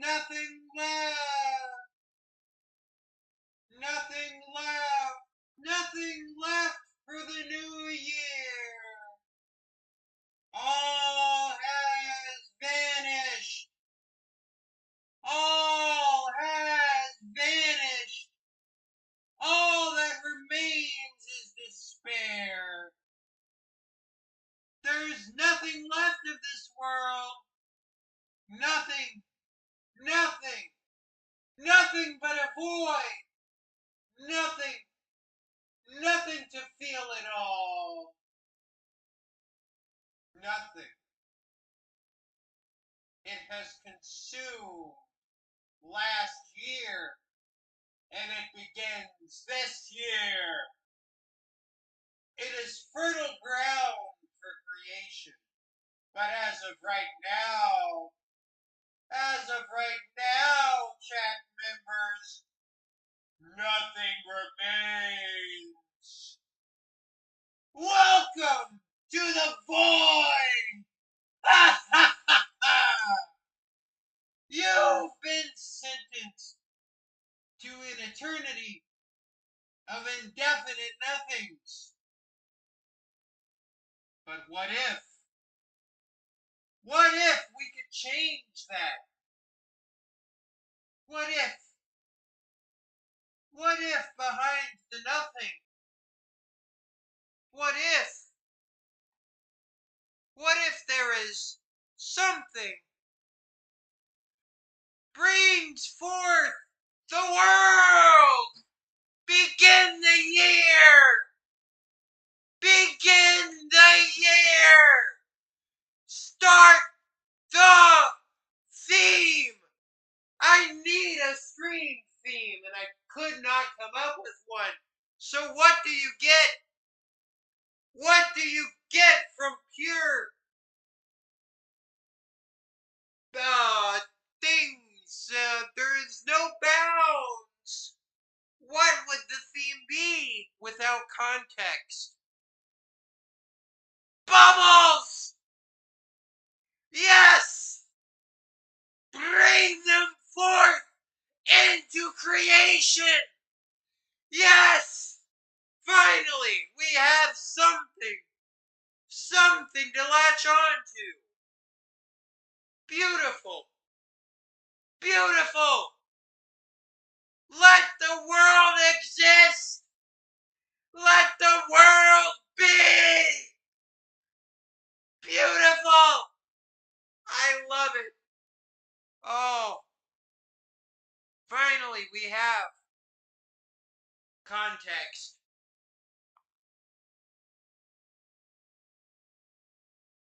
Nothing left. Nothing left. Nothing left for the new year. All has vanished. All has vanished. All that remains is despair. There's nothing left of this world. Nothing, nothing, nothing but a void. Nothing, nothing to feel at all. Nothing. It has consumed last year, and it begins this year. It is fertile ground for creation. But as of right now, chat members, nothing remains. Welcome to the void! You've been sentenced to an eternity of indefinite nothings. But what if? What if we could change that? What if? What if behind the nothing? What if? What if there is something brings forth the world? Begin the year! Begin the year! Start the theme! I need a stream theme, and I could not come up with one. So what do you get? What do you get from pure things? There is no bounds. What would the theme be without context? Bubbles! Yes! Bring them forth into creation! Yes! Finally, we have something to latch on to. Beautiful! Beautiful! Let the world exist! Let the world be! Beautiful! I love it. Oh, finally we have context.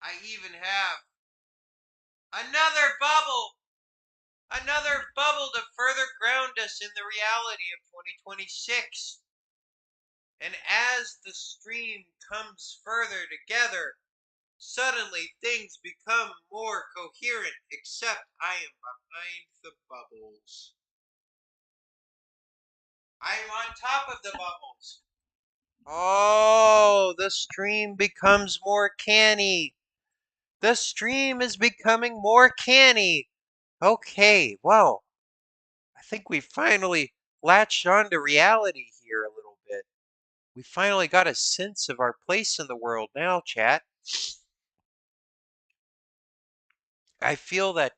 I even have another bubble! Another bubble to further ground us in the reality of 2026. And as the stream comes further together, suddenly things become more coherent, except I am behind the bubbles. I am on top of the bubbles. Oh, the stream becomes more canny. The stream is becoming more canny. Okay, well, I think we finally latched on to reality here a little bit. We finally got a sense of our place in the world now, chat. I feel that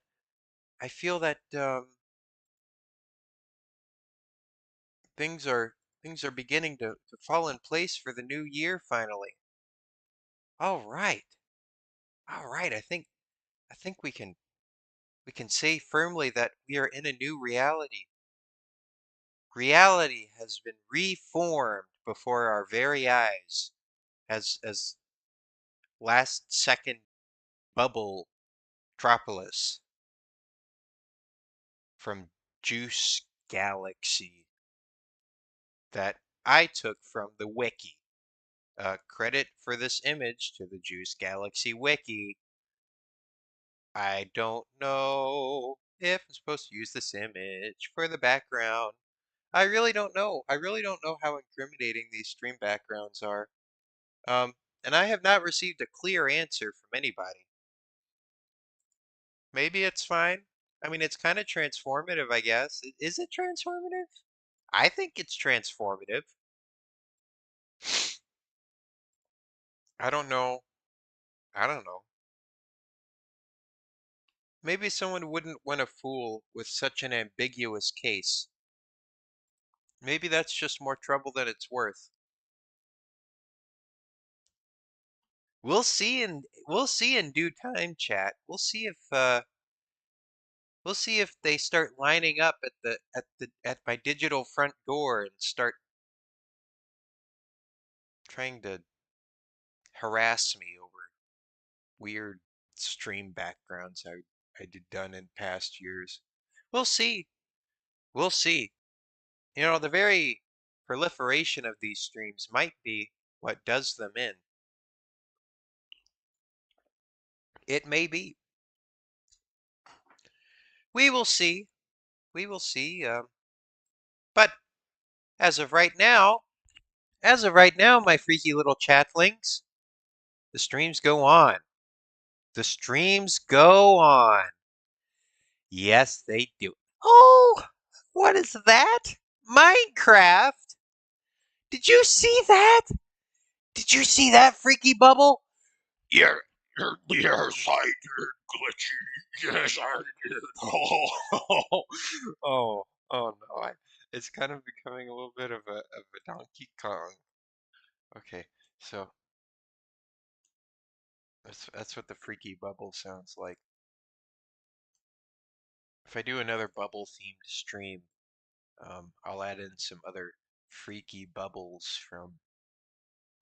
things are beginning to fall in place for the new year finally. All right. All right. I think we can say firmly that we are in a new reality. Reality has been reformed before our very eyes as last second bubble Tropolis from Juice Galaxy that I took from the wiki. Credit for this image to the Juice Galaxy wiki. I don't know if I'm supposed to use this image for the background. I really don't know. I really don't know how incriminating these stream backgrounds are. Um, and I have not received a clear answer from anybody. Maybe it's fine. I mean, it's kind of transformative, I guess. Is it transformative? I think it's transformative. I don't know. I don't know. Maybe someone wouldn't want to fool with such an ambiguous case. Maybe that's just more trouble than it's worth. We'll see in due time, chat. We'll see if they start lining up at my digital front door and start trying to harass me over weird stream backgrounds I did done in past years. We'll see. We'll see. You know, the very proliferation of these streams might be what does them in. It may be. We will see. We will see. But as of right now, my freaky little chatlings, the streams go on. The streams go on. Yes, they do. Oh, what is that? Minecraft? Did you see that? Did you see that, Freaky Bubble? Yeah, yes, I did, Glitchy. Yes, I did. Oh, oh no! It's kind of becoming a little bit of a Donkey Kong. Okay, so that's what the Freaky Bubble sounds like. If I do another bubble themed stream, I'll add in some other freaky bubbles from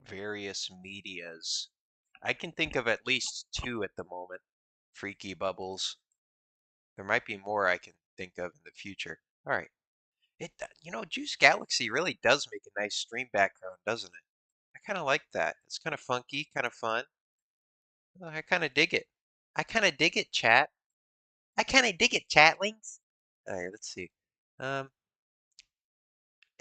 various medias. I can think of at least two at the moment, freaky bubbles. There might be more I can think of in the future. All right. Juice Galaxy really does make a nice stream background, doesn't it? I kind of like that. It's kind of funky, kind of fun. I kind of dig it. I kind of dig it, chat. I kind of dig it, chatlings. All right, let's see. Um,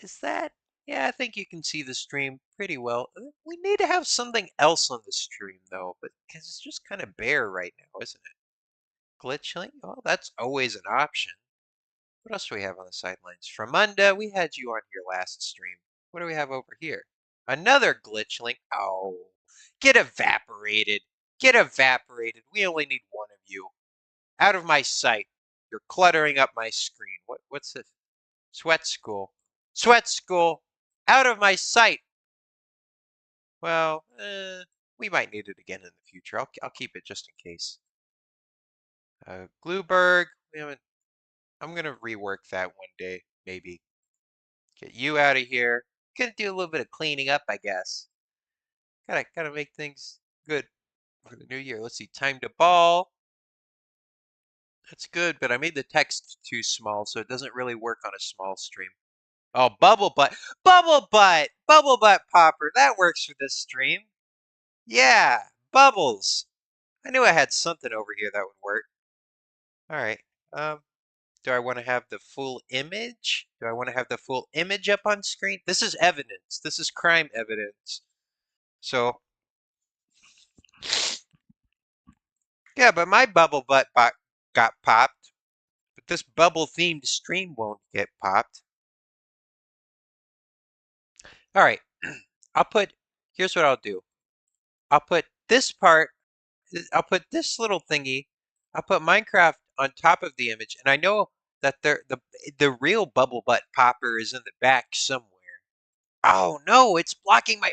is that? Yeah, I think you can see the stream pretty well. We need to have something else on the stream though, but because it's just kind of bare right now, isn't it? Glitching? Well, that's always an option. What else do we have on the sidelines? Framunda, we had you on here last stream. What do we have over here? Another glitch link. Oh, get evaporated. Get evaporated. We only need one of you. Out of my sight. You're cluttering up my screen. What's this? Sweat school. Sweat school. Out of my sight. Well, we might need it again in the future. I'll keep it just in case. Glueberg. We haven't. I'm gonna rework that one day, maybe. Get you out of here. Gonna do a little bit of cleaning up, I guess. Gotta make things good for the new year. Let's see. Time to ball. That's good, but I made the text too small, so it doesn't really work on a small stream. Oh, bubble butt. Bubble butt. Bubble butt popper. That works for this stream. Yeah, bubbles. I knew I had something over here that would work. All right. Um, do I want to have the full image? Do I want to have the full image up on screen? This is evidence. This is crime evidence. So, yeah, but my bubble butt got popped. But this bubble themed stream won't get popped. All right. Here's what I'll do. I'll put this part, I'll put this little thingy, I'll put Minecraft on top of the image, and I know that the real bubble butt popper is in the back somewhere. Oh no, it's blocking my.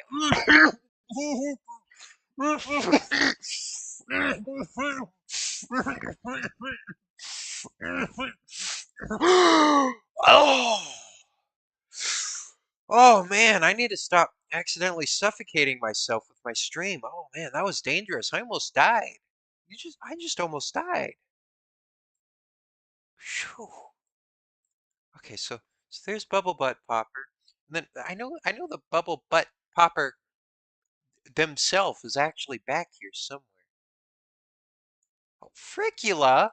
Oh, oh man, I need to stop accidentally suffocating myself with my stream. Oh man, that was dangerous. I almost died. I just almost died. Phew. Okay, so there's Bubble Butt Popper. And then I know the Bubble Butt Popper themselves is actually back here somewhere. Oh, Fricula?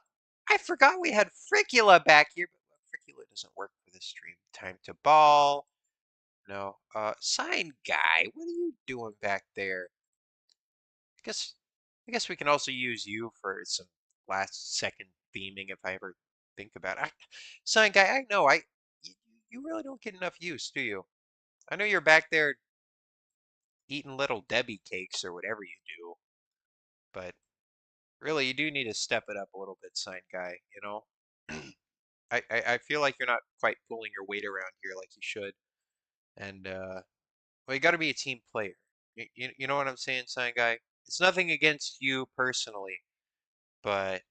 I forgot we had Fricula back here, but Fricula doesn't work for this stream. Time to ball. No. Sign guy, what are you doing back there? I guess we can also use you for some last second theming if I ever think about it. Sign guy, I know you, you really don't get enough use, do you? I know you're back there eating little Debbie cakes or whatever you do, but really you do need to step it up a little bit, sign guy, you know? I feel like you're not quite pulling your weight around here like you should. And well, you got to be a team player. You know what I'm saying, sign guy? It's nothing against you personally, but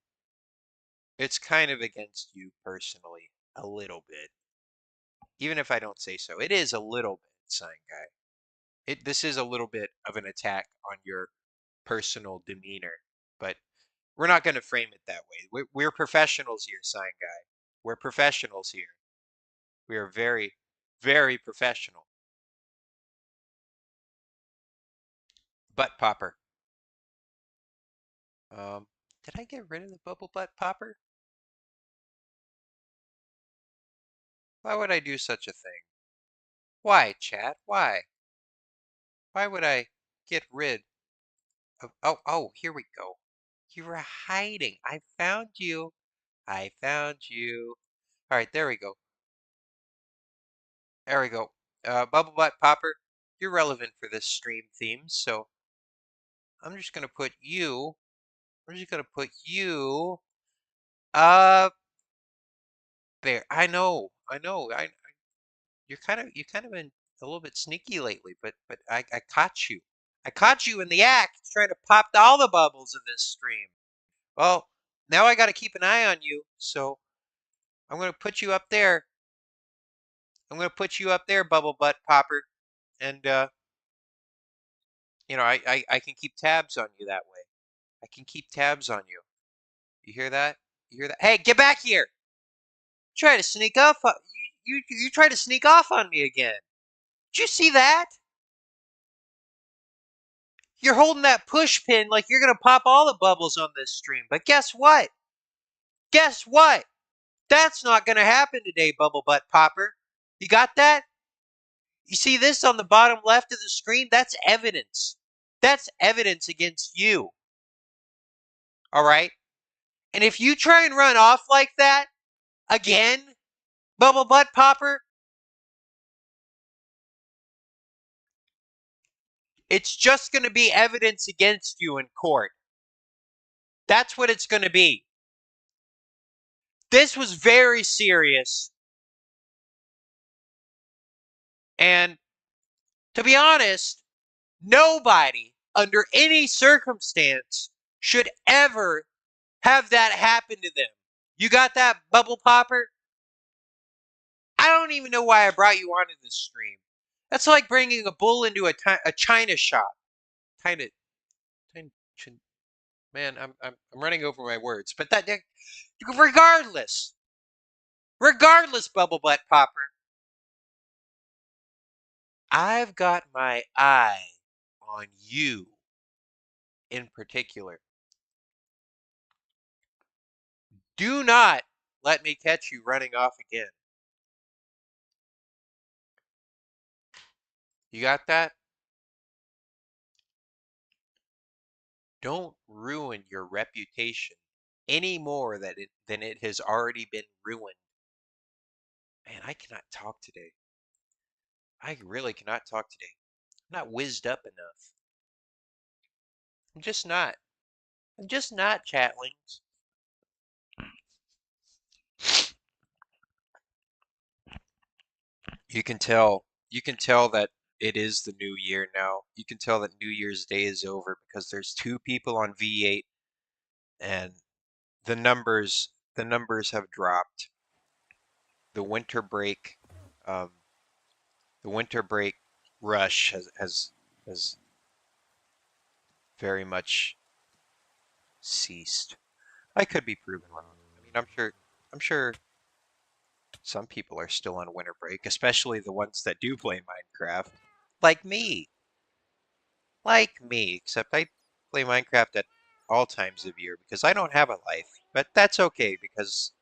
it's kind of against you personally a little bit. Even if I don't say so, it is a little bit, sign guy. This is a little bit of an attack on your personal demeanor, but we're not going to frame it that way. We're professionals here, sign guy. We're professionals here. We are very, very professional. Butt popper. Did I get rid of the bubble butt popper? Why would I do such a thing? Why, chat? Why? Why would I get rid of... Oh, here we go. You were hiding. I found you. I found you. All right, there we go. There we go. Bubble butt popper, you're relevant for this stream theme, so I'm just gonna put you. I'm just gonna put you up there. I know. You kind of been a little bit sneaky lately, but I caught you. I caught you in the act trying to pop all the bubbles of this stream. Well, now I got to keep an eye on you, so I'm gonna put you up there. I'm gonna put you up there, bubble butt popper, and you know I can keep tabs on you that way. I can keep tabs on you. You hear that? You hear that? Hey, get back here! Try to sneak off. You try to sneak off on me again. Did you see that? You're holding that push pin like you're gonna pop all the bubbles on this stream. But guess what? Guess what? That's not gonna happen today, bubble butt popper. You got that? You see this on the bottom left of the screen? That's evidence. That's evidence against you. All right? And if you try and run off like that again, bubble butt popper, it's just going to be evidence against you in court. That's what it's going to be. This was very serious. And to be honest, nobody under any circumstance should ever have that happen to them. You got that, bubble popper? I don't even know why I brought you onto this stream. That's like bringing a bull into a china shop. Kind of, man. I'm running over my words, but regardless, bubble butt popper, I've got my eye on you in particular. Do not let me catch you running off again. You got that? Don't ruin your reputation any more than it has already been ruined. Man, I cannot talk today. I really cannot talk today. I'm not whizzed up enough. I'm just not. I'm just not, chatlings. You can tell. You can tell that it is the new year now. You can tell that New Year's Day is over because there's two people on V8 and the numbers have dropped. The winter break um, the winter break rush has very much ceased. I could be proven wrong. I mean, I'm sure some people are still on winter break, especially the ones that do play Minecraft. Like me. Like me, except I play Minecraft at all times of year because I don't have a life. But that's okay because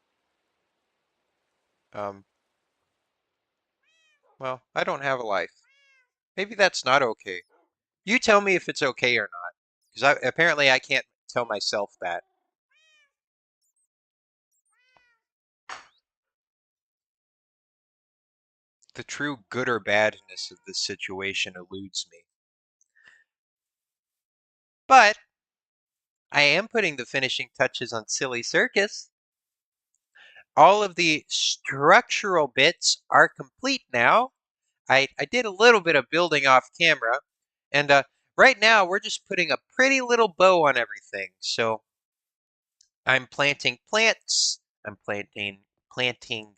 um well, I don't have a life. Maybe that's not okay. You tell me if it's okay or not. Because apparently I can't tell myself that. The true good or badness of this situation eludes me. But I am putting the finishing touches on Silly Circus. All of the structural bits are complete now. I did a little bit of building off camera, and right now we're just putting a pretty little bow on everything. So I'm planting plants, I'm planting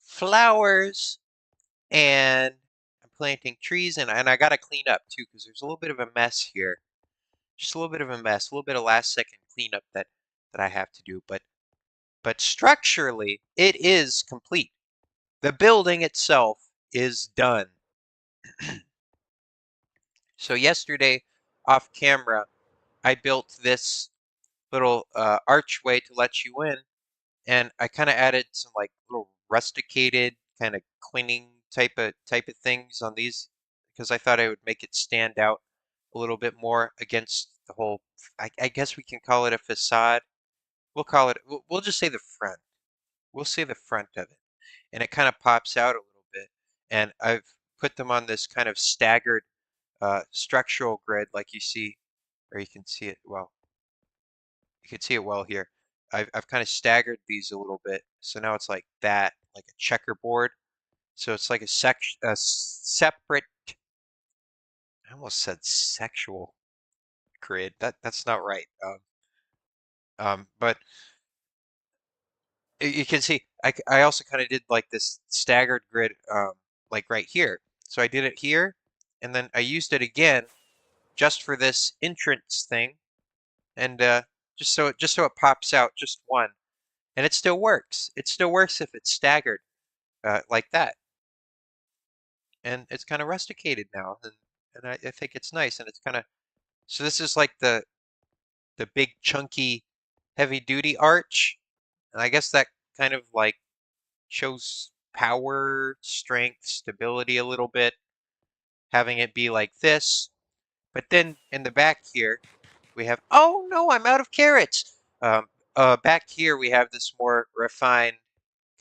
flowers, and I'm planting trees, and I gotta clean up too because there's a little bit of a mess here. Just a little bit of a mess, a little bit of last second cleanup that I have to do. But structurally, it is complete. The building itself is done. So yesterday, off camera, I built this little archway to let you in, and I kind of added some like little rusticated kind of cleaning type of things on these because I thought I would make it stand out a little bit more against the whole. I guess we can call it a facade. We'll call it. We'll just say the front. We'll say the front of it, and it kind of pops out a little bit. And I've put them on this kind of staggered structural grid, like you see, or you can see it well. You can see it well here. I've kind of staggered these a little bit, so now it's like that, like a checkerboard. So it's like a separate. I almost said sexual grid. That's not right. But you can see I also kind of did like this staggered grid, like right here. So I did it here, and then I used it again just for this entrance thing, and just so it pops out just one, and it still works. It still works if it's staggered like that, and it's kind of rusticated now, and I think it's nice, and it's kind of so this is like the big chunky heavy duty arch, and I guess that kind of like shows power, strength, stability a little bit, having it be like this. But then in the back here, we have, oh no, I'm out of carrots. Back here, we have this more refined,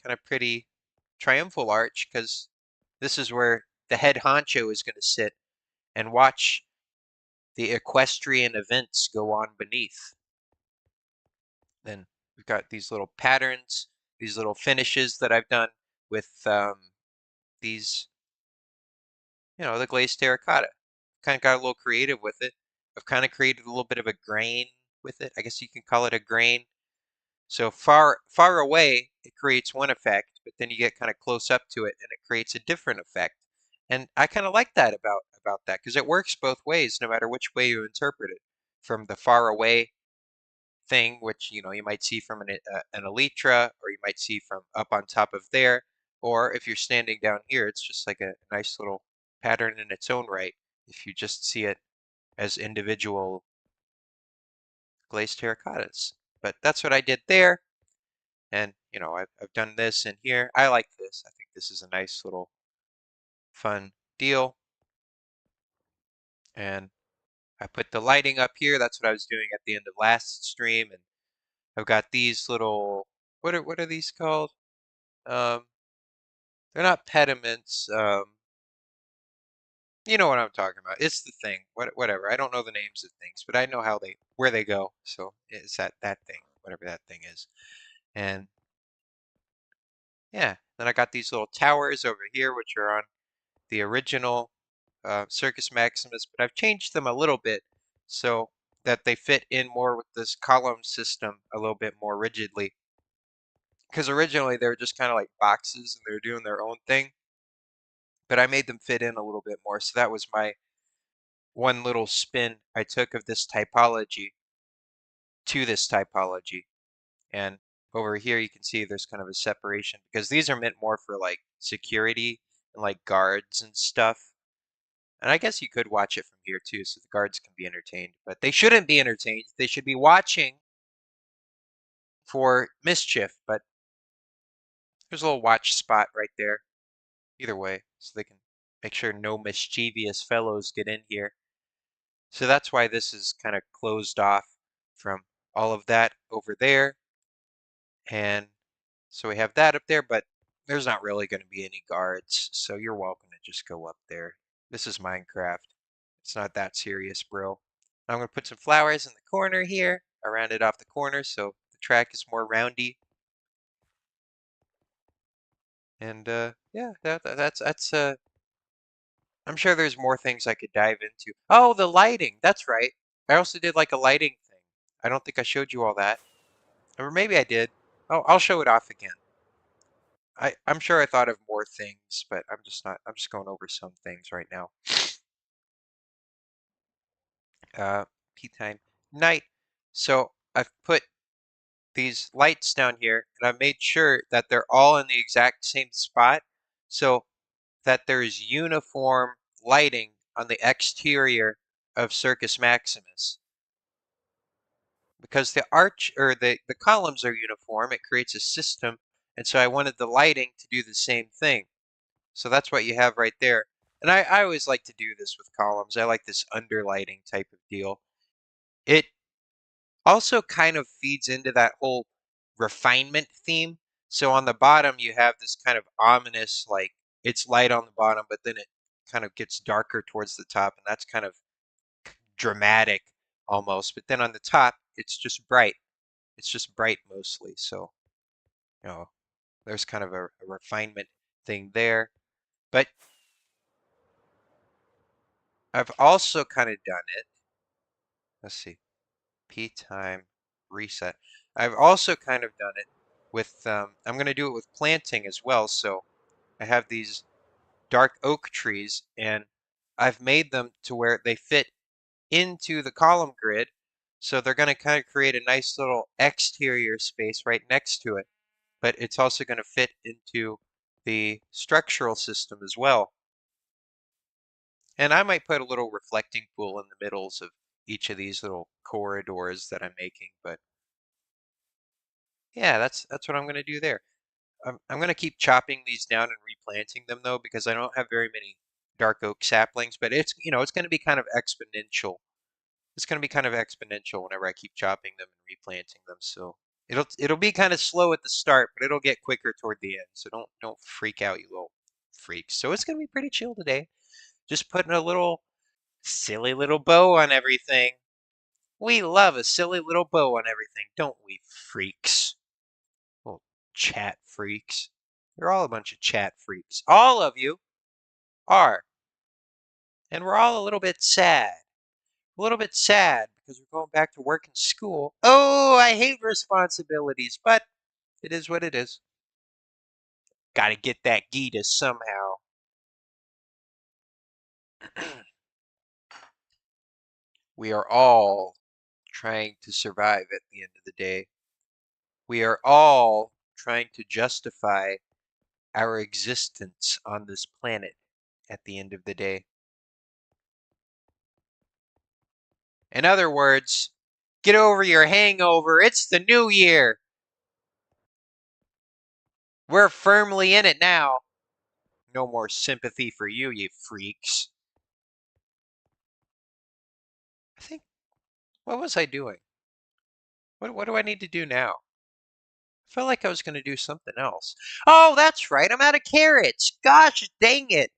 kind of pretty triumphal arch because this is where the head honcho is going to sit and watch the equestrian events go on beneath. Then we've got these little patterns, these little finishes that I've done with these, the glazed terracotta. Kind of got a little creative with it. I've kind of created a little bit of a grain with it. I guess you can call it a grain. So far away, it creates one effect, but then you get kind of close up to it and it creates a different effect. And I kind of like that about that because it works both ways, no matter which way you interpret it. From the far away thing, which you might see from an elytra, or you might see from up on top of there, or if you're standing down here, it's just like a nice little pattern in its own right. If you just see it as individual glazed terracottas. But that's what I did there. And, I've done this in here. I like this. I think this is a nice little fun deal. And I put the lighting up here. That's what I was doing at the end of last stream. And I've got these little, what are these called? Um, they're not pediments. You know what I'm talking about. It's the thing. Whatever. I don't know the names of things, but I know where they go. So it's that thing, whatever that thing is. And yeah, then I got these little towers over here, which are on the original Circus Maximus, but I've changed them a little bit so that they fit in more with this column system a little bit more rigidly. Because originally they were just kind of like boxes and they were doing their own thing, but I made them fit in a little bit more. So that was my one little spin I took of this typology to this typology. And over here you can see there's kind of a separation because these are meant more for like security and like guards and stuff. And I guess you could watch it from here too, so the guards can be entertained. But they shouldn't be entertained. They should be watching for mischief. But there's a little watch spot right there. Either way, so they can make sure no mischievous fellows get in here. So that's why this is kind of closed off from all of that over there. And so we have that up there, but There's not really going to be any guards, so you're welcome to just go up there. This is Minecraft. It's not that serious, bro. I'm going to put some flowers in the corner here. I rounded off the corner so the track is more roundy. And yeah, that's I'm sure there's more things I could dive into. Oh, the lighting. That's right. I also did like a lighting thing. I don't think I showed you all that. Or maybe I did. Oh, I'll show it off again. I'm sure I thought of more things, but I'm just not. I'm just going over some things right now. Tea time, night. So I've put these lights down here, and I've made sure that they're all in the exact same spot, so that there is uniform lighting on the exterior of Circus Maximus. Because the arch or the columns are uniform, it creates a system, and so I wanted the lighting to do the same thing. So that's what you have right there. And I always like to do this with columns. I like this underlighting type of deal. It also kind of feeds into that whole refinement theme. So on the bottom, you have this kind of ominous, like it's light on the bottom, but then it kind of gets darker towards the top, and that's kind of dramatic almost. But then on the top, it's just bright. It's just bright mostly. So, you know, there's kind of a refinement thing there. But I've also kind of done it. Let's see, P time reset. I've also kind of done it with, I'm going to do it with planting as well. So I have these dark oak trees and I've made them to where they fit into the column grid. So they're going to kind of create a nice little exterior space right next to it. But it's also going to fit into the structural system as well. And I might put a little reflecting pool in the middles of each of these little corridors that I'm making. But yeah, that's what I'm going to do there. I'm going to keep chopping these down and replanting them though, because I don't have very many dark oak saplings, but it's, it's going to be kind of exponential. It's going to be kind of exponential whenever I keep chopping them and replanting them. So it'll be kind of slow at the start, but it'll get quicker toward the end. So don't freak out, you little freaks. So it's going to be pretty chill today. Just putting a little silly little bow on everything. We love a silly little bow on everything, don't we, freaks? Little chat freaks. You're all a bunch of chat freaks. All of you are. And we're all a little bit sad. A little bit sad because we're going back to work and school. Oh, I hate responsibilities, but it is what it is. Gotta get that Gita somehow. We are all trying to survive at the end of the day. We are all trying to justify our existence on this planet at the end of the day. In other words, get over your hangover. It's the new year. We're firmly in it now. No more sympathy for you, you freaks. I think, what was I doing? What do I need to do now? I felt like I was going to do something else. Oh, that's right. I'm out of carrots. Gosh dang it.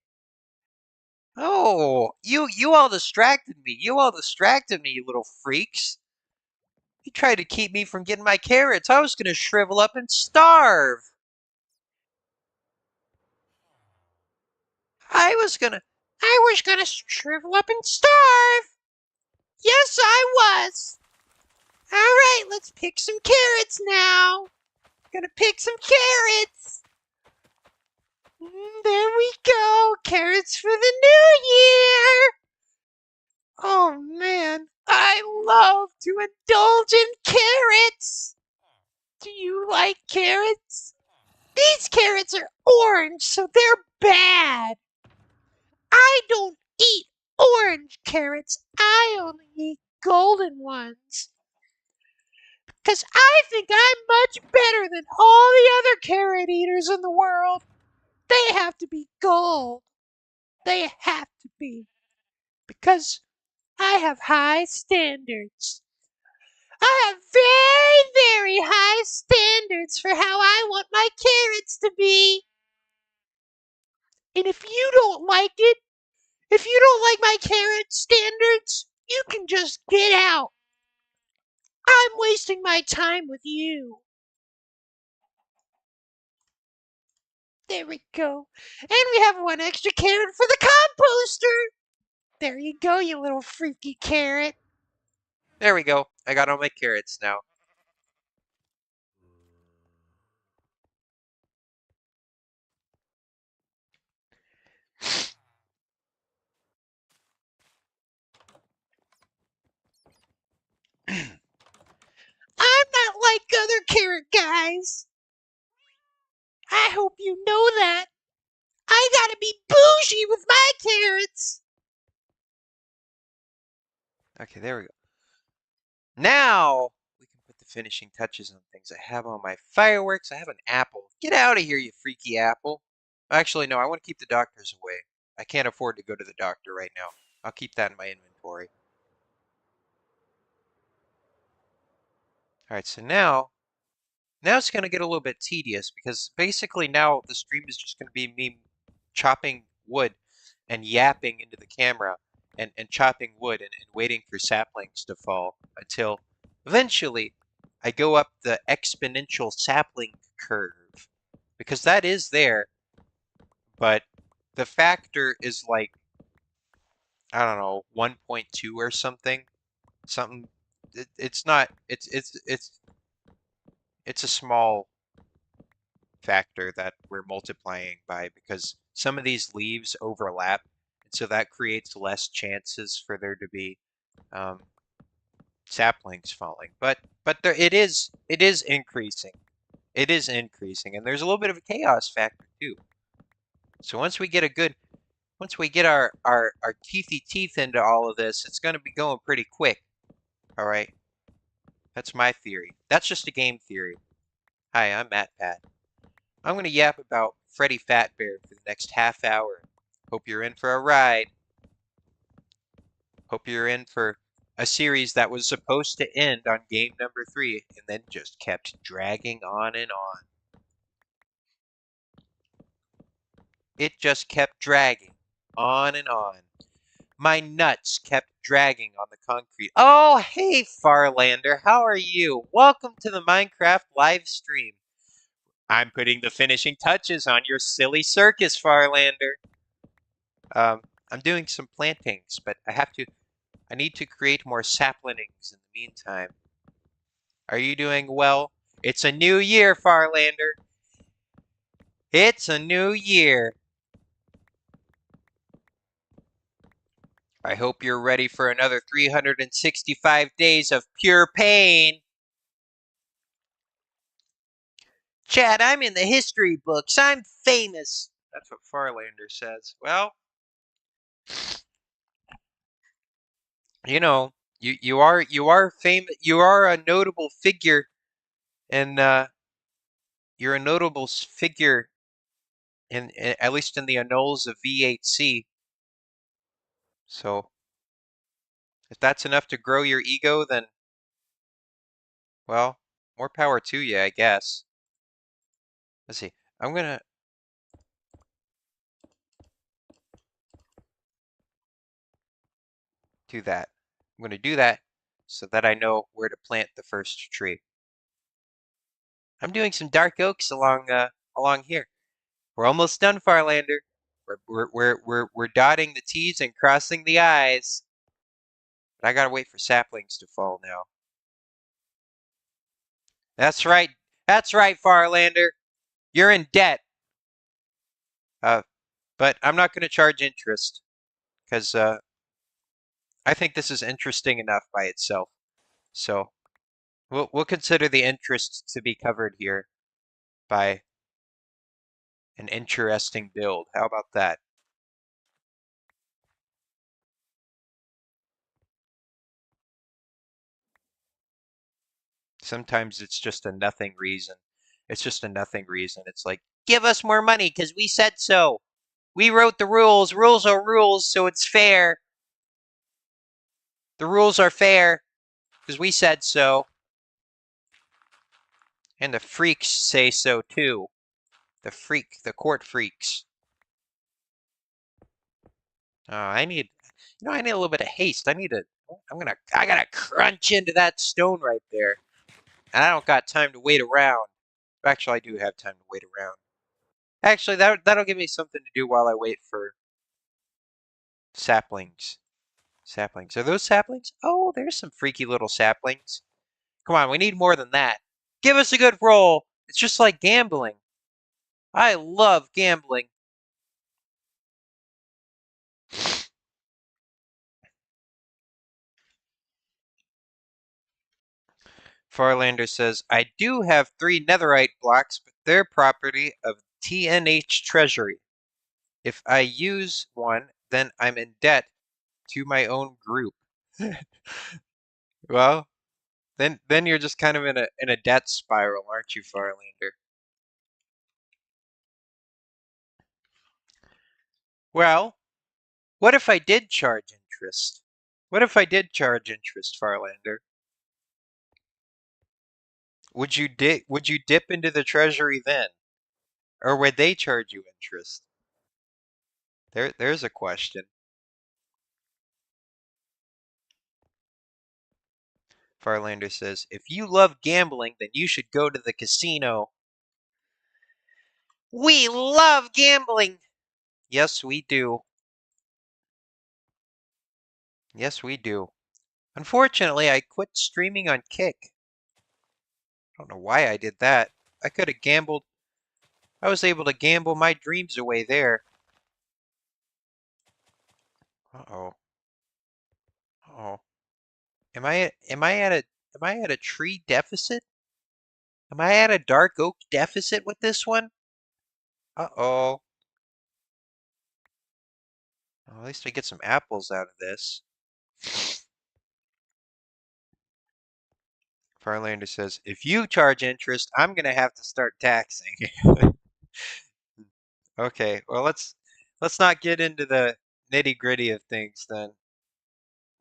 Oh, you all distracted me. You all distracted me, you little freaks. You tried to keep me from getting my carrots. I was going to shrivel up and starve. I was gonna shrivel up and starve. Yes, I was. All right, let's pick some carrots now. Gonna pick some carrots. There we go. Carrots for the new year. Oh man, I love to indulge in carrots. Do you like carrots? These carrots are orange, so they're bad. I don't eat orange carrots. I only eat golden ones. Because I think I'm much better than all the other carrot eaters in the world. They have to be gold. They have to be. Because I have high standards. I have very, very high standards for how I want my carrots to be. And if you don't like it, if you don't like my carrot standards, you can just get out. I'm wasting my time with you. There we go. And we have one extra carrot for the composter. There you go, you little freaky carrot. There we go. I got all my carrots now. I'm not like other carrot guys. I hope you know that. I gotta be bougie with my carrots. Okay, there we go. Now we can put the finishing touches on things. I have all my fireworks. I have an apple. Get out of here, you freaky apple. Actually, no, I want to keep the doctors away. I can't afford to go to the doctor right now. I'll keep that in my inventory. All right, so now it's going to get a little bit tedious because basically now the stream is just going to be me chopping wood and yapping into the camera and chopping wood and waiting for saplings to fall until eventually I go up the exponential sapling curve because that is there, but the factor is like, I don't know, 1.2 or something. Something it's not it's a small factor that we're multiplying by because some of these leaves overlap, and so that creates less chances for there to be um, saplings falling. But it is increasing. It is increasing, and there's a little bit of a chaos factor too. So once we get our teethy teeth into all of this, it's going to be going pretty quick. All right, that's my theory. That's just a game theory. Hi, I'm Matt Pat. I'm going to yap about Freddy Fazbear for the next half hour. Hope you're in for a ride. Hope you're in for a series that was supposed to end on game number 3 and then just kept dragging on and on. It just kept dragging on and on. My nuts kept dragging on the concrete. Oh, hey, Farlander, how are you? Welcome to the Minecraft live stream. I'm putting the finishing touches on your silly circus, Farlander. I'm doing some plantings, but I need to create more saplings in the meantime. Are you doing well? It's a new year, Farlander. It's a new year. I hope you're ready for another 365 days of pure pain. Chad, I'm in the history books. I'm famous. That's what Farlander says. Well, you know, you are famous. You are a notable figure, and you're a notable figure in at least in the annals of V8C. So if that's enough to grow your ego, then well, more power to you, I guess. Let's see. I'm gonna do that. I'm gonna do that so that I know where to plant the first tree. I'm doing some dark oaks along here. We're almost done, Farlander. We're dotting the T's and crossing the I's. But I gotta wait for saplings to fall now. That's right. That's right, Farlander. You're in debt. Uh, but I'm not gonna charge interest because I think this is interesting enough by itself. So we'll consider the interest to be covered here by an interesting build. How about that? Sometimes it's just a nothing reason. It's just a nothing reason. It's like, give us more money because we said so. We wrote the rules. Rules are rules, so it's fair. The rules are fair because we said so. And the freaks say so too. The court freaks. I need, I need a little bit of haste. I gotta crunch into that stone right there. And I don't got time to wait around. Actually, I do have time to wait around. Actually, that'll give me something to do while I wait for saplings. Saplings. Are those saplings? Oh, there's some freaky little saplings. Come on, we need more than that. Give us a good roll. It's just like gambling. I love gambling. Farlander says, I do have 3 netherite blocks, but they're property of TNH Treasury. If I use one, then I'm in debt to my own group. Well, then you're just kind of in a debt spiral, aren't you, Farlander? Well, what if I did charge interest? What if I did charge interest, Farlander? Would you dip into the treasury then? Or would they charge you interest? There's a question. Farlander says, if you love gambling, then you should go to the casino. We love gambling! Yes, we do. Yes, we do. Unfortunately, I quit streaming on Kick. I don't know why I did that. I could have gambled. I was able to gamble my dreams away there. Uh-oh. Uh-oh. Am I at a tree deficit? Am I at a dark oak deficit with this one? Uh-oh. Well, at least we get some apples out of this. Farlander says, if you charge interest, I'm gonna have to start taxing. Okay, well let's not get into the nitty-gritty of things then.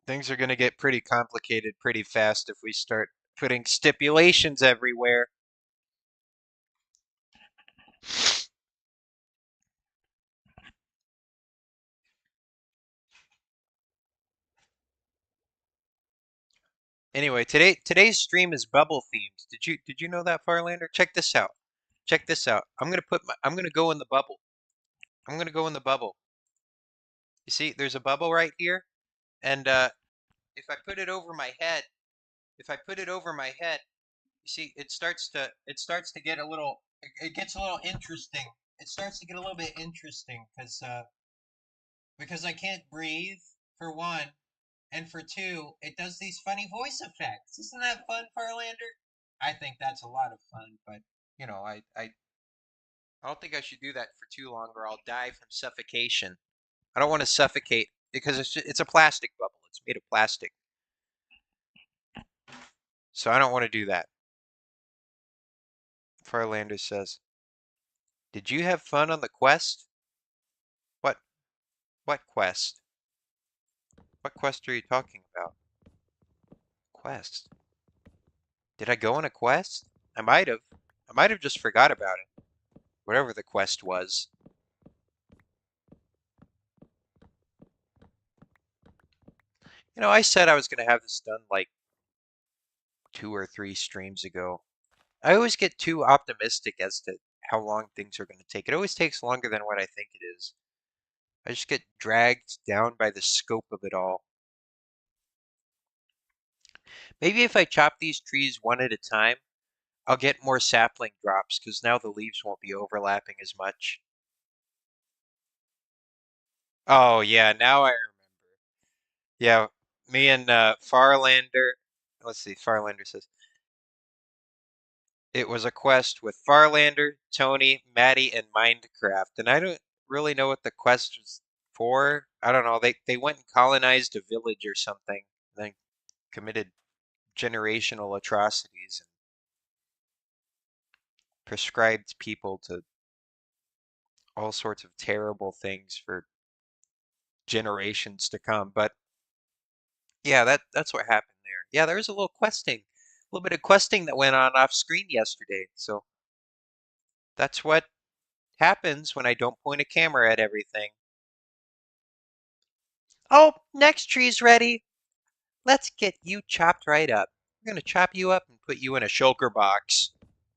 Things are gonna get pretty complicated pretty fast if we start putting stipulations everywhere. Anyway, today's stream is bubble themed. Did you know that, Farlander? Check this out. Check this out. I'm gonna go in the bubble. I'm gonna go in the bubble. You see, there's a bubble right here, and if I put it over my head, if I put it over my head, you see, it starts to get a little it gets a little interesting. It starts to get a little bit interesting because I can't breathe for one, and for two, it does these funny voice effects. Isn't that fun, Farlander? I think that's a lot of fun, but I don't think I should do that for too long, or I'll die from suffocation. I don't want to suffocate because it's a plastic bubble. It's made of plastic, so I don't want to do that. Farlander says, "Did you have fun on the quest? What what quest? What quest are you talking about? Quest? Did I go on a quest? I might have. I might have just forgot about it. Whatever the quest was. I said I was going to have this done like 2 or 3 streams ago. I always get too optimistic as to how long things are going to take. It always takes longer than what I think it is. I just get dragged down by the scope of it all. Maybe if I chop these trees one at a time, I'll get more sapling drops because now the leaves won't be overlapping as much. Oh, yeah, now I remember. Yeah, me and Farlander. Let's see, Farlander says it was a quest with Farlander, Tony, Maddie, and Minecraft, and I don't really know what the quest was for. I don't know. They went and colonized a village or something, and then committed generational atrocities and prescribed people to all sorts of terrible things for generations to come. But yeah, that's what happened there. Yeah, there was a little bit of questing that went on off screen yesterday. So that's what happens when I don't point a camera at everything. Oh, next tree's ready. Let's get you chopped right up. We're gonna chop you up and put you in a shulker box.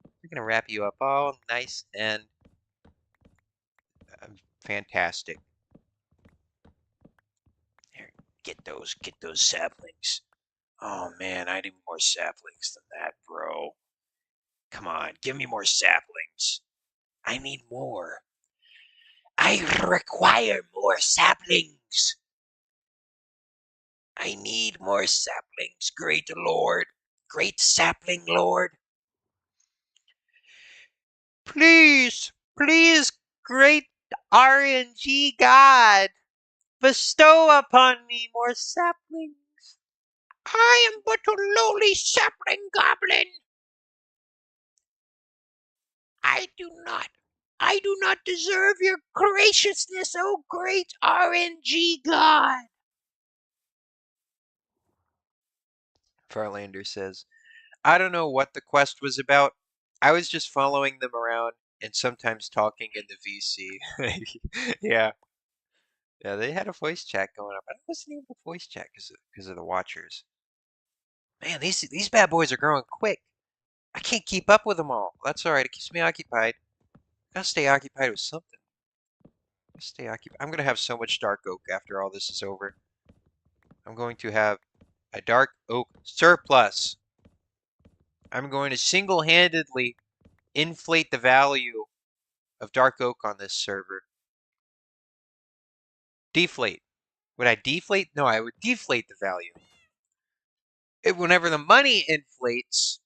We're gonna wrap you up all nice and fantastic. Here, get those saplings. Oh man, I need more saplings than that, bro. Come on, give me more saplings. I need more. I require more saplings. I need more saplings, great lord. Great sapling lord. Please, please, great RNG God, bestow upon me more saplings. I am but a lowly sapling goblin. I do not deserve your graciousness, O great RNG God. Farlander says, I don't know what the quest was about. I was just following them around and sometimes talking in the VC. Yeah, yeah, they had a voice chat going up. I wasn't even a voice chat because of the watchers. Man, these bad boys are growing quick. I can't keep up with them all. That's all right. It keeps me occupied. Gotta stay occupied with something. Gotta stay occupied. I'm gonna have so much dark oak after all this is over. I'm going to have a dark oak surplus. I'm going to single-handedly inflate the value of dark oak on this server. Deflate. Would I deflate? No, I would deflate the value. Whenever the money inflates,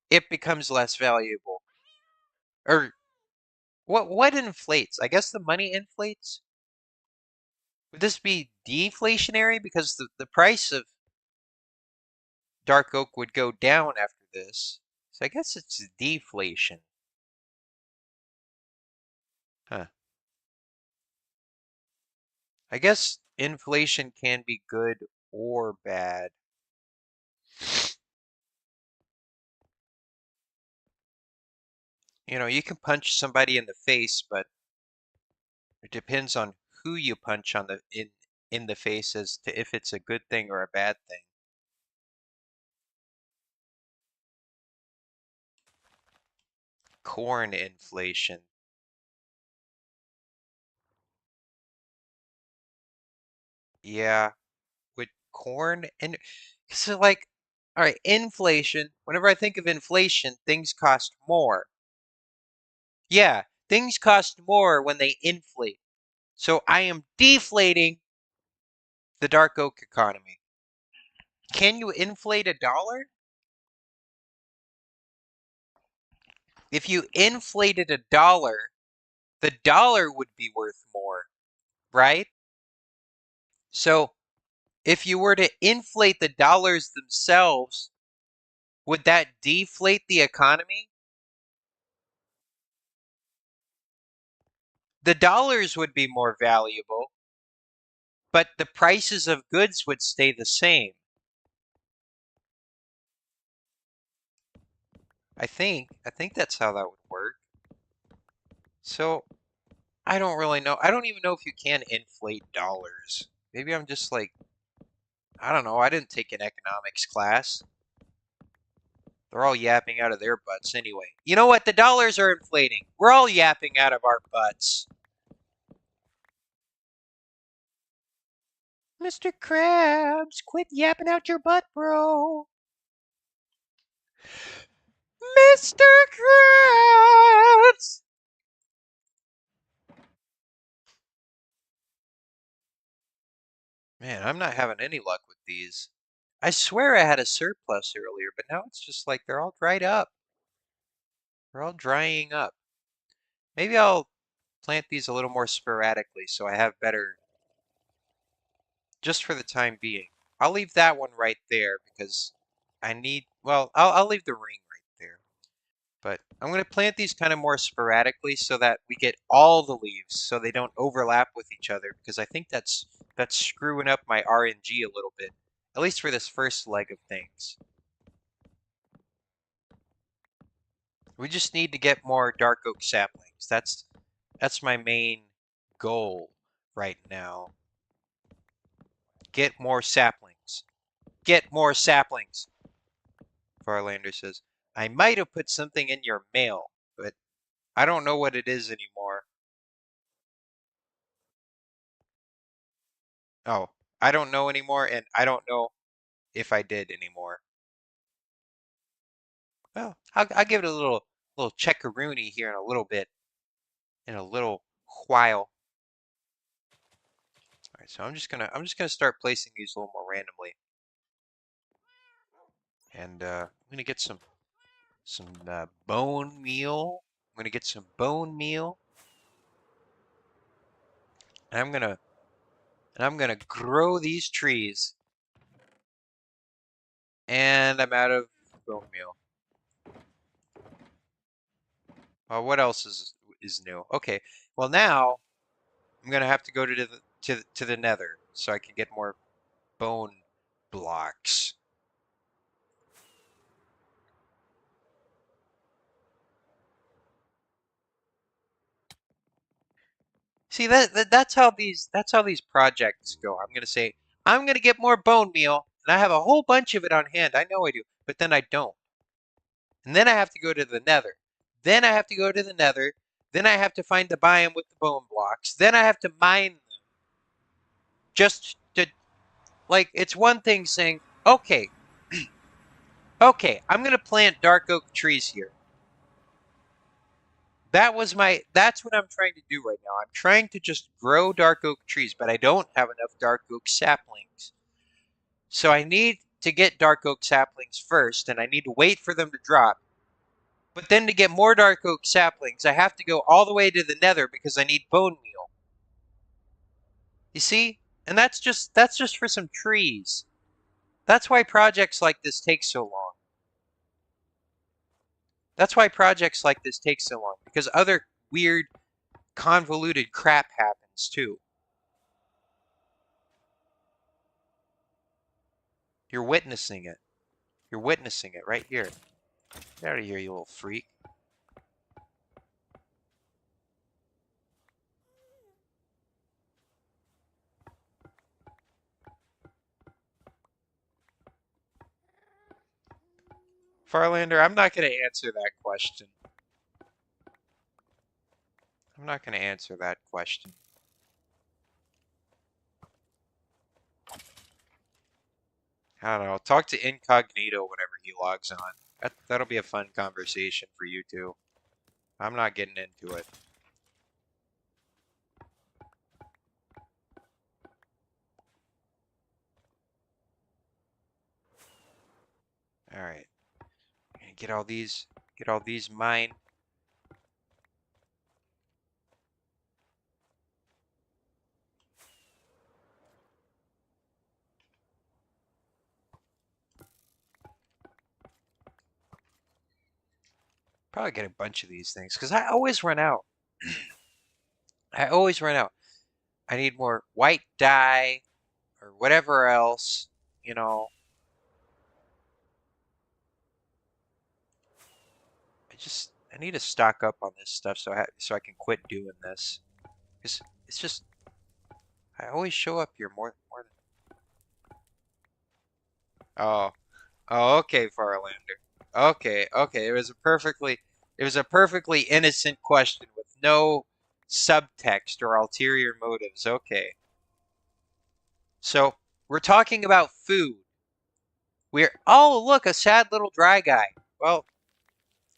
it becomes less valuable. Or what inflates? I guess the money inflates. Would this be deflationary because the price of dark oak would go down after this? So I guess it's deflation. Huh. I guess inflation can be good or bad. You know, you can punch somebody in the face, but it depends on who you punch on in the face as to if it's a good thing or a bad thing. Corn inflation. Yeah, with corn and so like all right, inflation. Whenever I think of inflation, things cost more. Yeah, things cost more when they inflate. So I am deflating the dark oak economy. Can you inflate a dollar? If you inflated a dollar, the dollar would be worth more, right? So if you were to inflate the dollars themselves, would that deflate the economy? The dollars would be more valuable, but the prices of goods would stay the same. I think that's how that would work. So I don't really know. I don't even know if you can inflate dollars. Maybe I'm just like, I don't know. I didn't take an economics class. They're all yapping out of their butts anyway. You know what? The dollars are inflating. We're all yapping out of our butts. Mr. Krabs, quit yapping out your butt, bro. Mr. Krabs! Man, I'm not having any luck with these. I swear I had a surplus earlier, but now it's just like they're all dried up. They're all drying up. Maybe I'll plant these a little more sporadically so I have better, just for the time being. I'll leave that one right there because I need, well, I'll leave the ring right there. But I'm going to plant these kind of more sporadically so that we get all the leaves so they don't overlap with each other because I think that's screwing up my RNG a little bit, at least for this first leg of things. We just need to get more dark oak saplings. That's my main goal right now. Get more saplings. Get more saplings. Farlander says, I might have put something in your mail, but I don't know what it is anymore. Oh, I don't know anymore, and I don't know if I did anymore. Well, I'll give it a little checkaroony here in a little bit, in a little while. All right, so I'm just gonna start placing these a little more randomly, and I'm gonna get some bone meal. I'm gonna get some bone meal, and I'm gonna grow these trees. And I'm out of bone meal. What else is new? Okay, well now I'm gonna have to go to the Nether so I can get more bone blocks. See that's how these projects go. I'm gonna say I'm gonna get more bone meal, and I have a whole bunch of it on hand. I know I do, but then I don't. And then I have to go to the Nether. Then I have to go to the Nether. Then I have to find the biome with the bone blocks. Then I have to mine them just to like it's one thing saying, okay, okay, I'm gonna plant dark oak trees here. That's what I'm trying to do right now. I'm trying to just grow dark oak trees, but I don't have enough dark oak saplings. So I need to get dark oak saplings first, and I need to wait for them to drop. But then to get more dark oak saplings, I have to go all the way to the Nether because I need bone meal. You see? And that's just for some trees. That's why projects like this take so long. That's why projects like this take so long, because other weird, convoluted crap happens too. You're witnessing it. You're witnessing it right here. Get out of here, you little freak. Farlander, I'm not going to answer that question. I'm not going to answer that question. I don't know. Talk to Incognito whenever he logs on. That'll be a fun conversation for you two. I'm not getting into it. All right. Get all these mine. Probably get a bunch of these things because I always run out. I always run out. I need more white dye or whatever else, you know. I need to stock up on this stuff so I can quit doing this. It's just I always show up here more than Oh. Oh, okay, Farlander. Okay, okay. It was a perfectly innocent question with no subtext or ulterior motives. Okay. So, we're talking about food. Oh, look, a sad little dry guy. Well,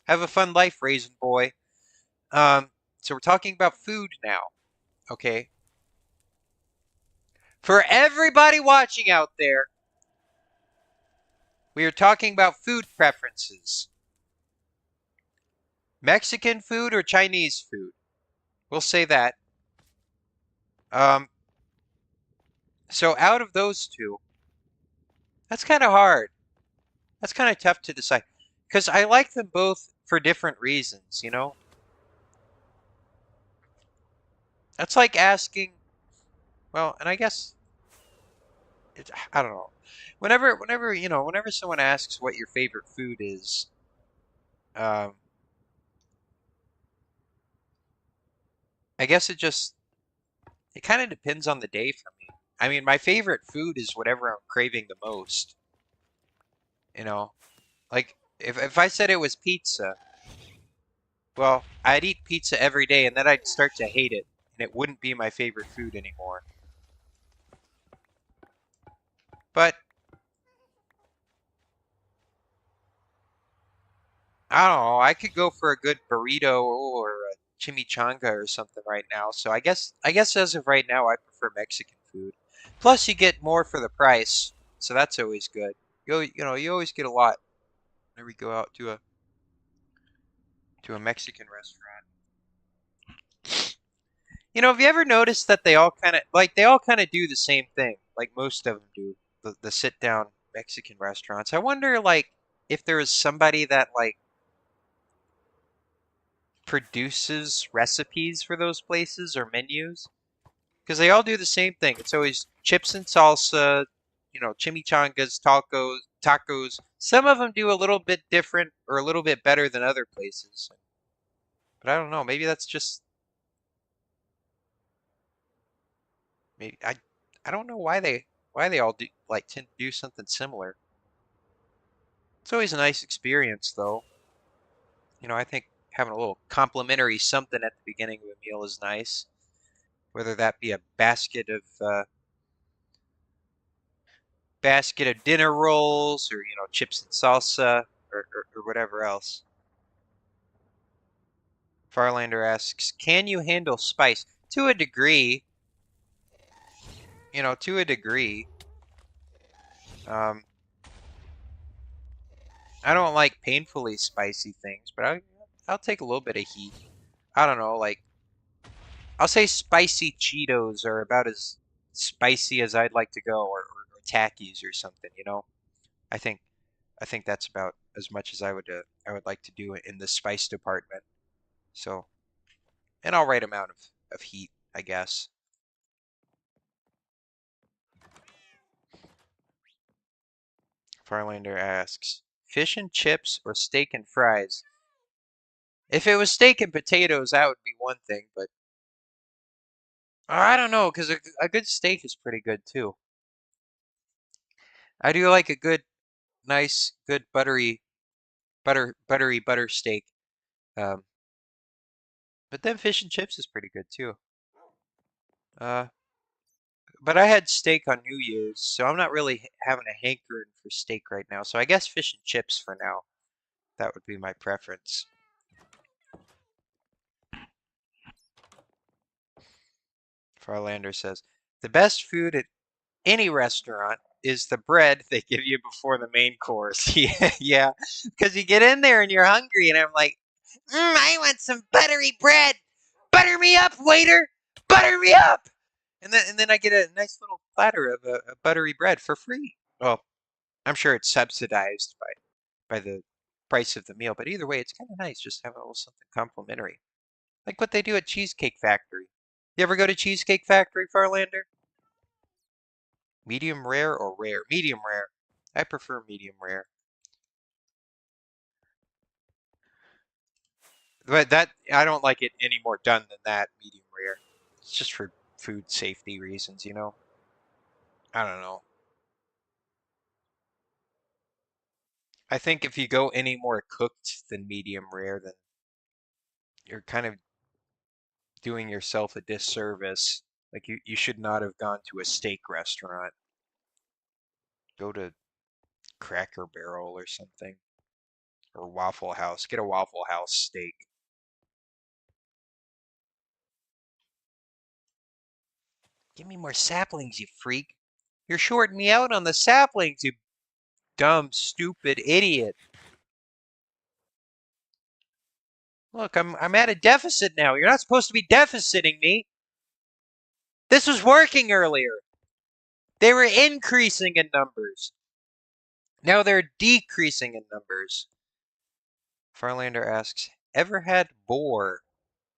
have a fun life, Raisin Boy. So we're talking about food now, okay? For everybody watching out there, we are talking about food preferences. Mexican food or Chinese food? We'll say that. Um, so out of those two, that's kind of hard. That's kind of tough to decide. Because I like them both for different reasons, you know? That's like asking, well, and I guess I don't know. Whenever someone asks what your favorite food is, um, I guess it kind of depends on the day for me. I mean, my favorite food is whatever I'm craving the most. You know, like if I said it was pizza, well, I'd eat pizza every day, and then I'd start to hate it, and it wouldn't be my favorite food anymore. But I don't know. I could go for a good burrito or a chimichanga or something right now. So I guess as of right now, I prefer Mexican food. Plus, you get more for the price, so that's always good. You always get a lot whenever you go out to a Mexican restaurant. Have you ever noticed that they all kind of do the same thing, like most of them do, the sit down Mexican restaurants. I wonder like if there is somebody that like produces recipes for those places or menus because they all do the same thing. It's always chips and salsa, chimichangas, tacos. Some of them do a little bit different or a little bit better than other places. But I don't know. Maybe that's just maybe I don't know why they all do like tend to do something similar. It's always a nice experience though. I think having a little complimentary something at the beginning of a meal is nice, whether that be a basket of dinner rolls or chips and salsa or whatever else. Farlander asks, "Can you handle spice?" To a degree, to a degree. Um, I don't like painfully spicy things, but I'll take a little bit of heat. I don't know, like I'll say spicy Cheetos are about as spicy as I'd like to go, or Takis or something. I think I think that's about as much as I would like to do in the spice department. So an all right amount of heat, I guess. Farlander asks, fish and chips or steak and fries? If it was steak and potatoes, that would be one thing, but I don't know, because a good steak is pretty good too. I do like a good, nice, good buttery butter steak. Um, but then fish and chips is pretty good too. Uh, but I had steak on New Year's, so I'm not really having a hankering for steak right now. So I guess fish and chips for now. That would be my preference. Farlander says, the best food at any restaurant is the bread they give you before the main course. Yeah, yeah. Because you get in there and you're hungry, and I'm like, I want some buttery bread. Butter me up, waiter. Butter me up. And then I get a nice little platter of a buttery bread for free. Well, I'm sure it's subsidized by the price of the meal, but either way, it's kind of nice just having a little something complimentary, like what they do at Cheesecake Factory. You ever go to Cheesecake Factory, Farlander? Medium rare or rare? Medium rare. I prefer medium rare. But that I don't like it any more done than that, medium rare. It's just for food safety reasons. I don't know. I think if you go any more cooked than medium rare, then you're kind of doing yourself a disservice. Like you should not have gone to a steak restaurant. Go to Cracker Barrel or something. Or Waffle House. Get a Waffle House steak. Give me more saplings, you freak. You're shorting me out on the saplings, you dumb, stupid idiot. Look, I'm at a deficit now. You're not supposed to be deficiting me. This was working earlier. They were increasing in numbers. Now they're decreasing in numbers. Farlander asks, ever had boar?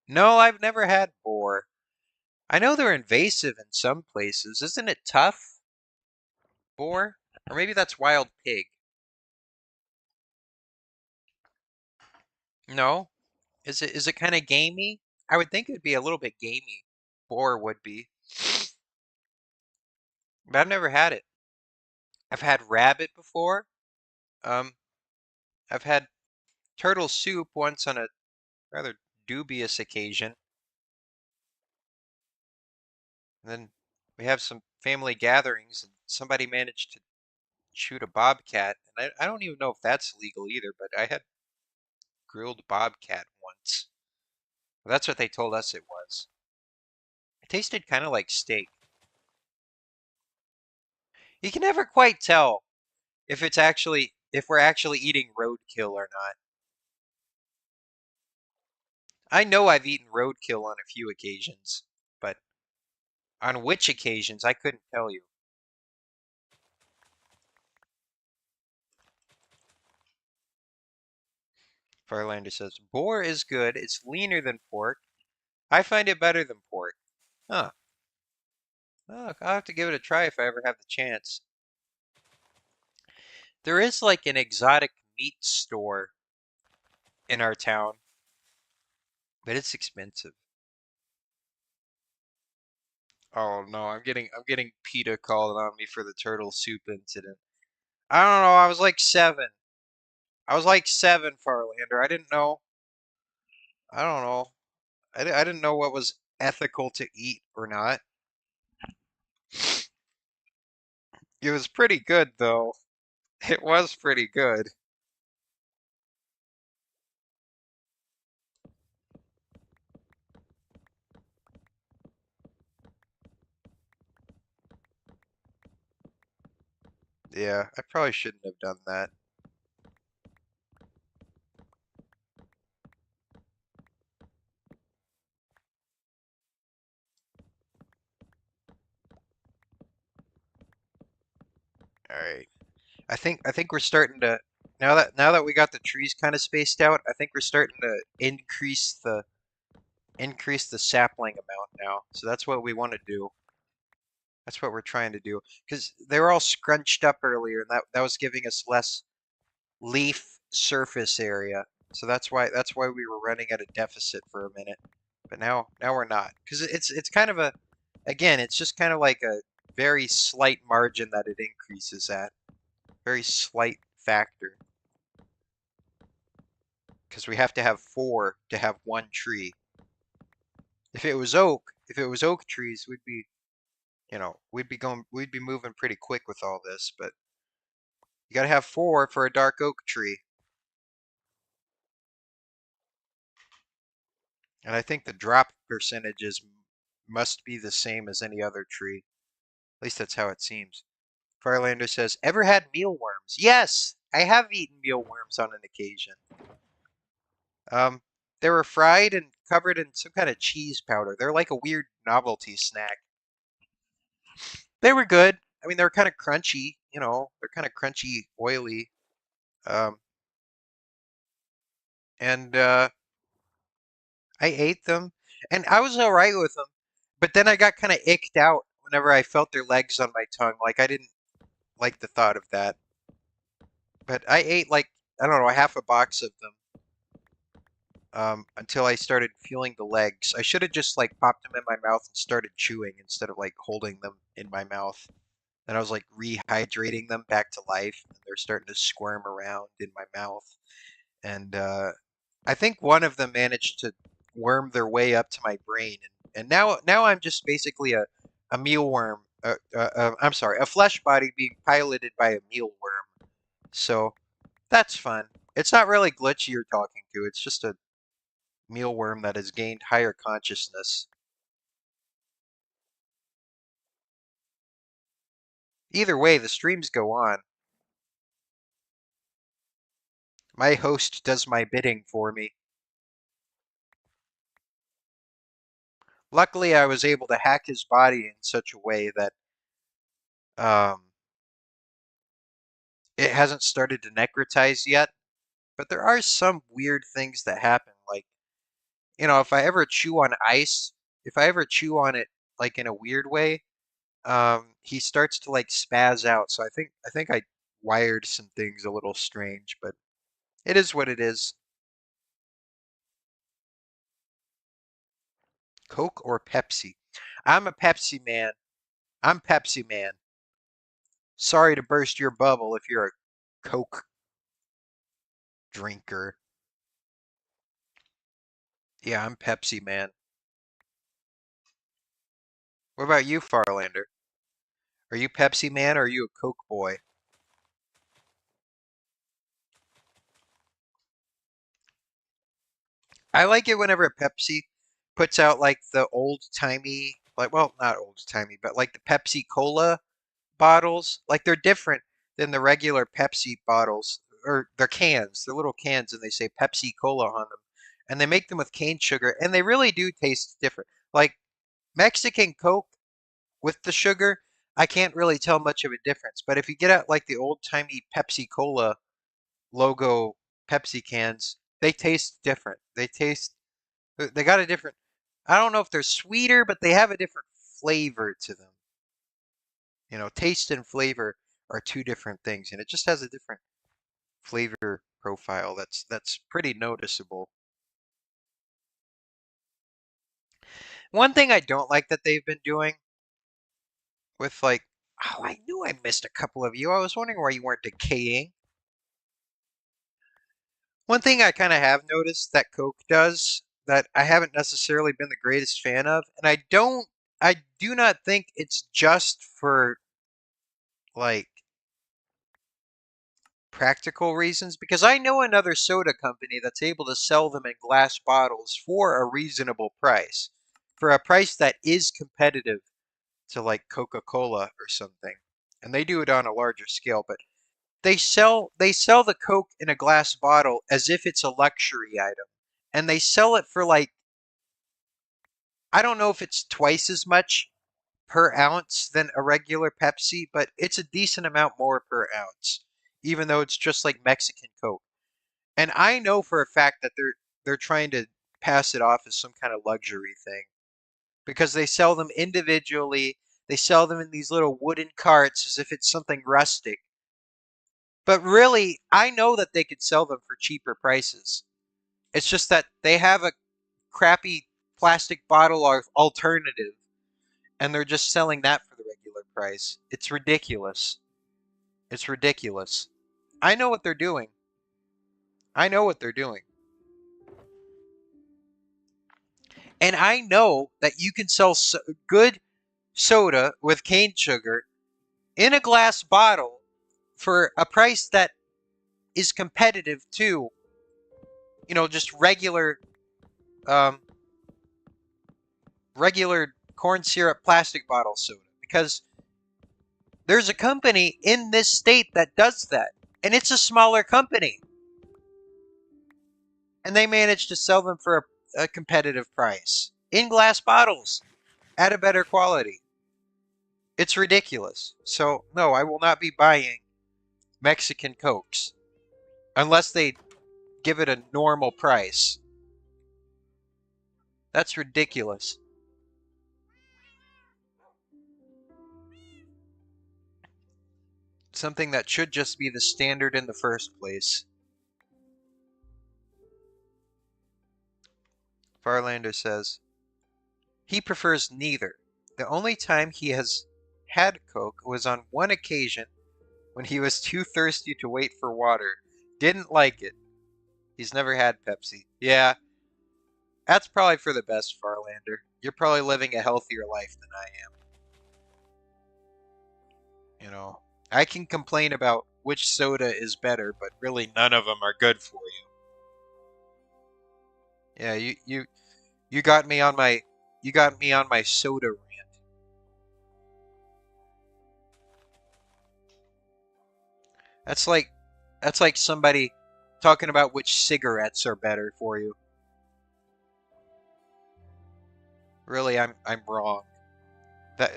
No, I've never had boar. I know they're invasive in some places. Isn't it tough? Boar? Or maybe that's wild pig. No? Is it kind of gamey? I would think it would be a little bit gamey. Boar would be. but I've never had it. I've had rabbit before. Um, I've had turtle soup once on a rather dubious occasion. And then we have some family gatherings, and somebody managed to shoot a bobcat. And I don't even know if that's legal either, but I had grilled bobcat once. Well, that's what they told us it was. It tasted kind of like steak. You can never quite tell if we're actually eating roadkill or not. I know I've eaten roadkill on a few occasions, but on which occasions I couldn't tell you. Farlander says, boar is good. It's leaner than pork. I find it better than pork. Huh. Oh, I'll have to give it a try if I ever have the chance. There is like an exotic meat store in our town, but it's expensive. Oh no, I'm getting PETA calling on me for the turtle soup incident. I don't know, I was like 7. I was like 7, Farlander. I didn't know. I don't know. I didn't know what was ethical to eat or not. It was pretty good though. It was pretty good. Yeah, I probably shouldn't have done that. All right. I think we're starting to now that we got the trees kind of spaced out, I think we're starting to increase the sapling amount now. So that's what we want to do. That's what we're trying to do because they were all scrunched up earlier, and that was giving us less leaf surface area. So that's why we were running at a deficit for a minute. But now we're not because it's kind of a again it's just kind of like a very slight margin that it increases at. Very slight factor because we have to have 4 to have 1 tree. If it was oak trees, we'd be moving pretty quick with all this, but you got to have 4 for a dark oak tree. And I think the drop percentages must be the same as any other tree. At least that's how it seems. Firelander says, ever had mealworms? Yes, I have eaten mealworms on an occasion. Um, they were fried and covered in some kind of cheese powder. They're like a weird novelty snack. They were good. I mean, they were kind of crunchy, they're kind of crunchy, oily. Um, and I ate them, and I was all right with them. But then I got kind of icked out whenever I felt their legs on my tongue. Like I didn't like the thought of that. But I ate like I don't know half a box of them until I started feeling the legs. I should have just like popped them in my mouth and started chewing instead of like holding them in my mouth. And I was like rehydrating them back to life, and they're starting to squirm around in my mouth. And I think one of them managed to worm their way up to my brain, and now I'm just basically a mealworm. I'm sorry, a flesh body being piloted by a mealworm. So that's fun. It's not really Glitchy you're talking to. It's just a mealworm that has gained higher consciousness. Either way, the streams go on. My host does my bidding for me. Luckily, I was able to hack his body in such a way that um, it hasn't started to necrotize yet. But there are some weird things that happen. Like, if I ever chew on ice, if I ever chew on it like in a weird way, he starts to like spaz out. So I think I wired some things a little strange, but it is what it is. Coke or Pepsi? I'm a Pepsi man. I'm Pepsi man. Sorry to burst your bubble if you're a Coke drinker. Yeah, I'm Pepsi man. What about you, Farlander? Are you Pepsi man or are you a Coke boy? I like it whenever Pepsi puts out like the old timey, like, well, not old timey, but like the Pepsi Cola bottles. Like they're different than the regular Pepsi bottles or their cans. They're little cans and they say Pepsi Cola on them. And they make them with cane sugar and they really do taste different. Like Mexican Coke with the sugar, I can't really tell much of a difference. But if you get out like the old timey Pepsi Cola logo Pepsi cans, they taste different. They got a different, I don't know if they're sweeter, but they have a different flavor to them. You know, taste and flavor are two different things, and it just has a different flavor profile that's pretty noticeable. One thing I don't like that they've been doing with like, oh, I knew I missed a couple of you. I was wondering why you weren't decaying. One thing I kind of have noticed that Coke does that I haven't necessarily been the greatest fan of, and I do not think it's just for like practical reasons because I know another soda company that's able to sell them in glass bottles for a reasonable price, for a price that is competitive to like Coca-Cola or something. And they do it on a larger scale, but they sell the Coke in a glass bottle as if it's a luxury item. And they sell it for like I don't know if it's twice as much per ounce than a regular Pepsi, but it's a decent amount more per ounce, even though it's just like Mexican Coke. And I know for a fact that they're trying to pass it off as some kind of luxury thing because they sell them individually. They sell them in these little wooden carts as if it's something rustic. But really, I know that they could sell them for cheaper prices. It's just that they have a crappy plastic bottle alternative and they're just selling that for the regular price. It's ridiculous. It's ridiculous. I know what they're doing. I know what they're doing. And I know that you can sell good soda with cane sugar in a glass bottle for a price that is competitive to, just um, regular corn syrup plastic bottle soda. Because there's a company in this state that does that, and it's a smaller company, and they manage to sell them for a competitive price in glass bottles at a better quality. It's ridiculous. So no, I will not be buying Mexican Cokes unless they give it a normal price. That's ridiculous. Something that should just be the standard in the first place. Farlander says he prefers neither. The only time he has had Coke was on one occasion when he was too thirsty to wait for water. Didn't like it. He's never had Pepsi. Yeah, that's probably for the best, Farlander. You're probably living a healthier life than I am. You know, I can complain about which soda is better, but really none of them are good for you. Yeah, you got me on my soda rant. That's like that's like somebody talking about which cigarettes are better for you. Really, I'm wrong. That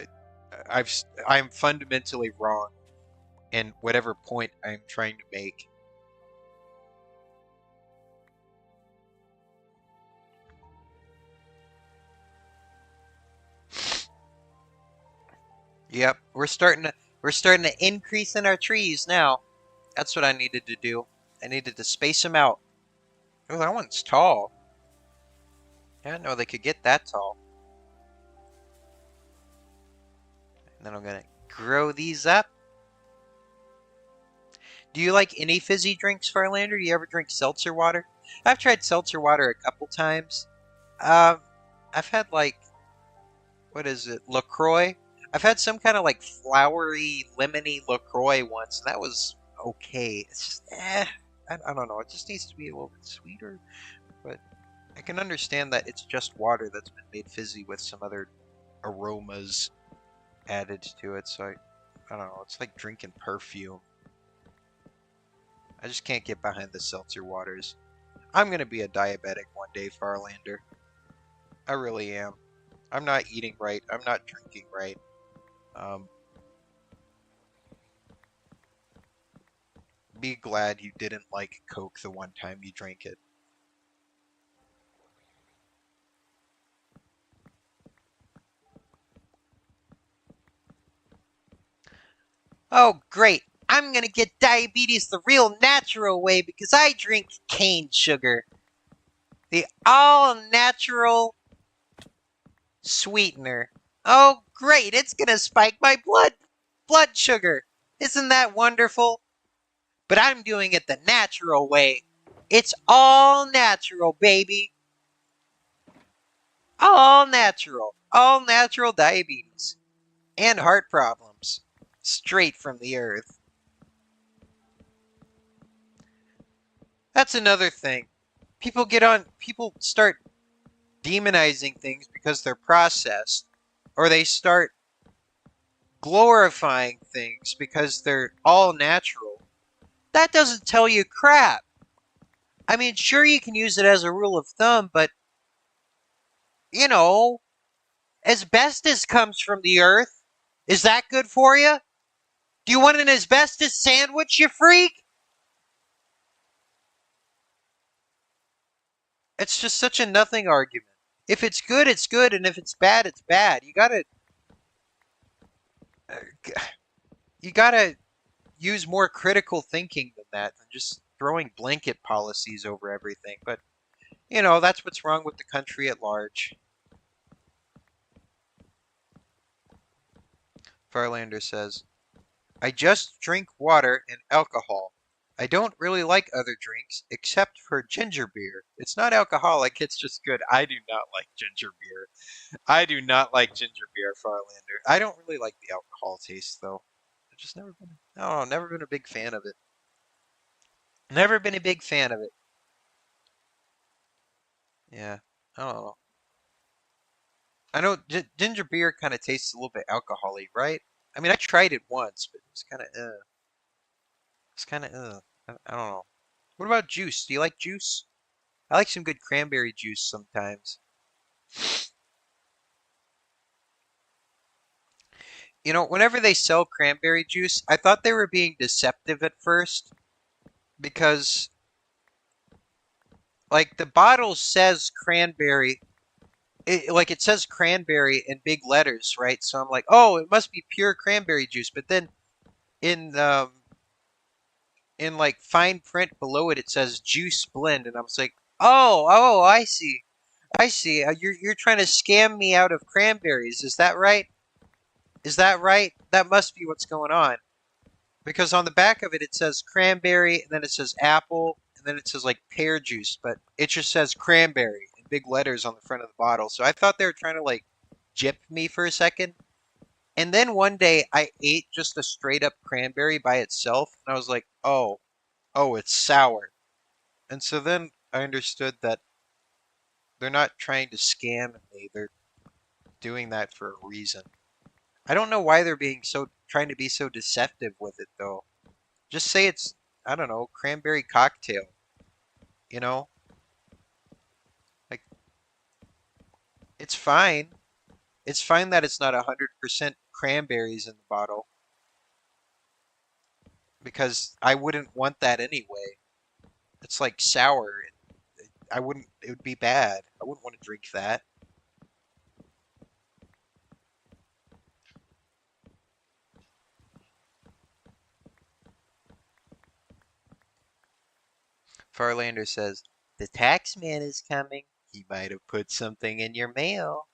I've I'm fundamentally wrong in whatever point I'm trying to make. Yep, we're starting to increase in our trees now. That's what I needed to do. I needed to space them out. Oh, that one's tall. I didn't know they could get that tall. And then I'm gonna grow these up. Do you like any fizzy drinks, Farlander? Do you ever drink seltzer water? I've tried seltzer water a couple times. Um, I've had like, what is it, LaCroix? I've had some kind of like flowery, lemony LaCroix once, and that was okay. It's just, I don't know. It just needs to be a little bit sweeter, but I can understand that it's just water that's been made fizzy with some other aromas added to it. So I don't know. It's like drinking perfume. I just can't get behind the seltzer waters. I'm gonna be a diabetic one day, Farlander. I really am. I'm not eating right. I'm not drinking right. Um, be glad you didn't like Coke the one time you drank it. Oh, great. I'm gonna get diabetes the real natural way because I drink cane sugar. The all natural sweetener. Oh, great. It's gonna spike my blood sugar. Isn't that wonderful? But I'm doing it the natural way. It's all natural, baby. All natural. All natural diabetes. And heart problems. Straight from the earth. That's another thing. People start demonizing things because they're processed. Or they start glorifying things because they're all natural. That doesn't tell you crap. I mean, sure, you can use it as a rule of thumb, but, you know, asbestos comes from the earth. Is that good for you? Do you want an asbestos sandwich, you freak? It's just such a nothing argument. If it's good, it's good, and if it's bad, it's bad. Uh, you gotta use more critical thinking than that, than just throwing blanket policies over everything. But that's what's wrong with the country at large. Farlander says, I just drink water and alcohol. I don't really like other drinks except for ginger beer. It's not alcoholic, it's just good. I do not like ginger beer. I do not like ginger beer, Farlander. I don't really like the alcohol taste though. I've just never been no, never been a big fan of it. Never been a big fan of it. Yeah. I don't know. I know ginger beer kind of tastes a little bit alcoholic, right? I mean, I tried it once, but it was kind of it's kind of I don't know. What about juice? Do you like juice? I like some good cranberry juice sometimes. Whenever they sell cranberry juice, I thought they were being deceptive at first because, like, the bottle says cranberry, it says cranberry in big letters, right? So I'm like, oh, it must be pure cranberry juice. But then in in like fine print below it, it says juice blend, and I was like, oh, I see, I see. You're trying to scam me out of cranberries. Is that right? Is that right? That must be what's going on. Because on the back of it, it says cranberry, and then it says apple, and then it says like pear juice, but it just says cranberry in big letters on the front of the bottle. So I thought they were trying to like gyp me for a second. And then one day I ate just a straight up cranberry by itself, and I was like, oh, it's sour. And so then I understood that they're not trying to scam me, they're doing that for a reason. I don't know why they're being so trying to be so deceptive with it though. Just say it's, I don't know, cranberry cocktail, you know? Like, it's fine. It's fine that it's not 100% cranberries in the bottle because I wouldn't want that anyway. It's like sour. I wouldn't, it would be bad. I wouldn't want to drink that. Farlander says, the tax man is coming. He might have put something in your mail.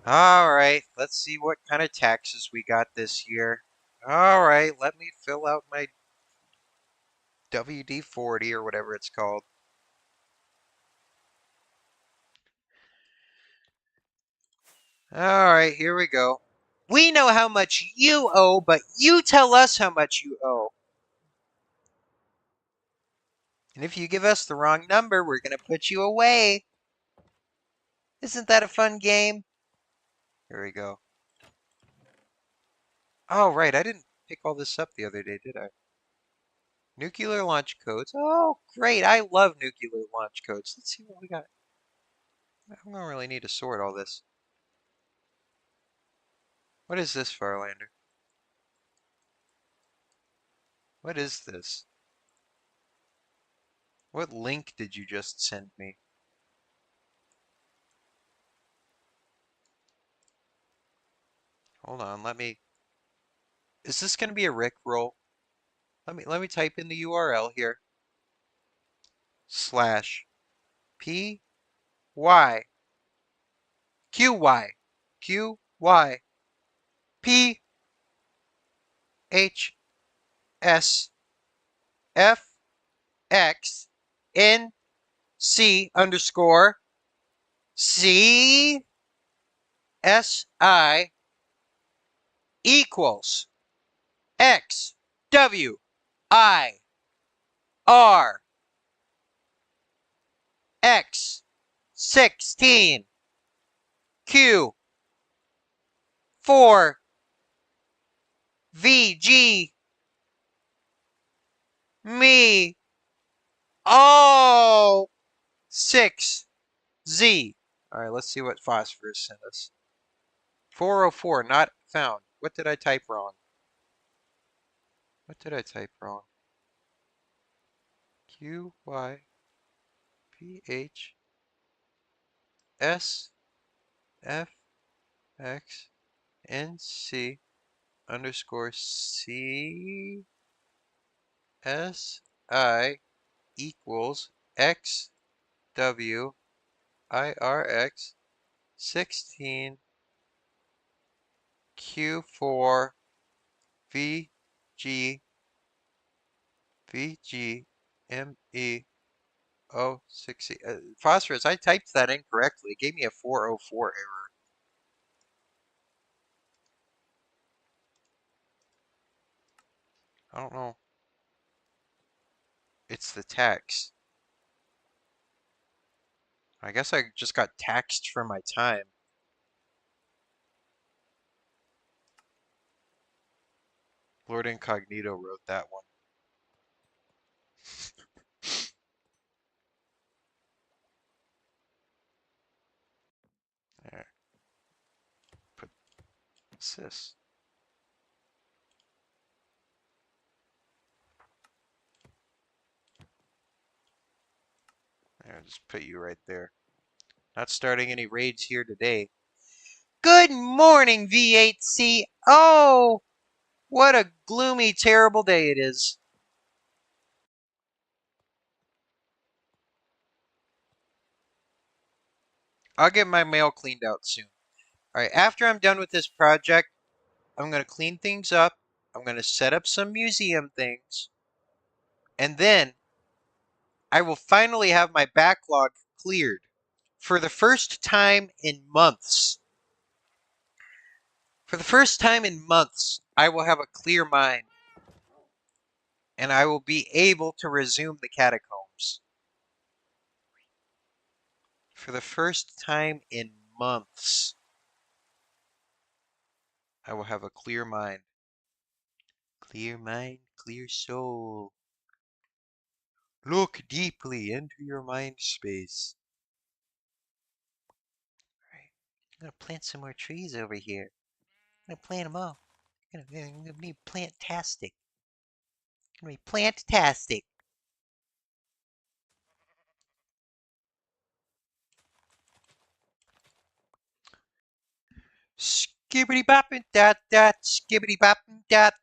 All right, let's see what kind of taxes we got this year. All right, let me fill out my WD-40 or whatever it's called. All right, here we go. We know how much you owe, but you tell us how much you owe. And if you give us the wrong number, we're going to put you away. Isn't that a fun game? Here we go. Oh, right, I didn't pick all this up the other day, did I? Nuclear launch codes. Oh, great. I love nuclear launch codes. Let's see what we got. I don't really need to sort all this. What is this, Farlander? What is this? What link did you just send me? Hold on, let me... Is this going to be a Rickroll? Let me type in the URL here. Slash P Y Q Y Q Y P H S F X N C underscore C S I equals X W I R X 16 Q 4 V G me all 6 Z. All right, let's see what phosphorus sent us. 404 not found. What did I type wrong? What did I type wrong? Q Y P H S F X N C underscore C S I equals X W I R X 16 Q4 V G V G M E O 6 phosphorus. I typed that incorrectly. It gave me a 404 error. I don't know. It's the tax. I guess I just got taxed for my time. Lord Incognito wrote that one. There. Put this. There, just put you right there. Not starting any raids here today. Good morning, V8C. Oh, what a gloomy, terrible day it is. I'll get my mail cleaned out soon. Alright, after I'm done with this project, I'm going to clean things up. I'm going to set up some museum things. And then I will finally have my backlog cleared. For the first time in months. For the first time in months, I will have a clear mind. And I will be able to resume the catacombs. For the first time in months, I will have a clear mind. Clear mind, clear soul. Look deeply into your mind space. Alright, I'm gonna plant some more trees over here. I'm gonna plant them all. I'm gonna be plant-tastic. I'm gonna be plant-tastic. Skibbity bop and dat dat, skibbity bop and dat.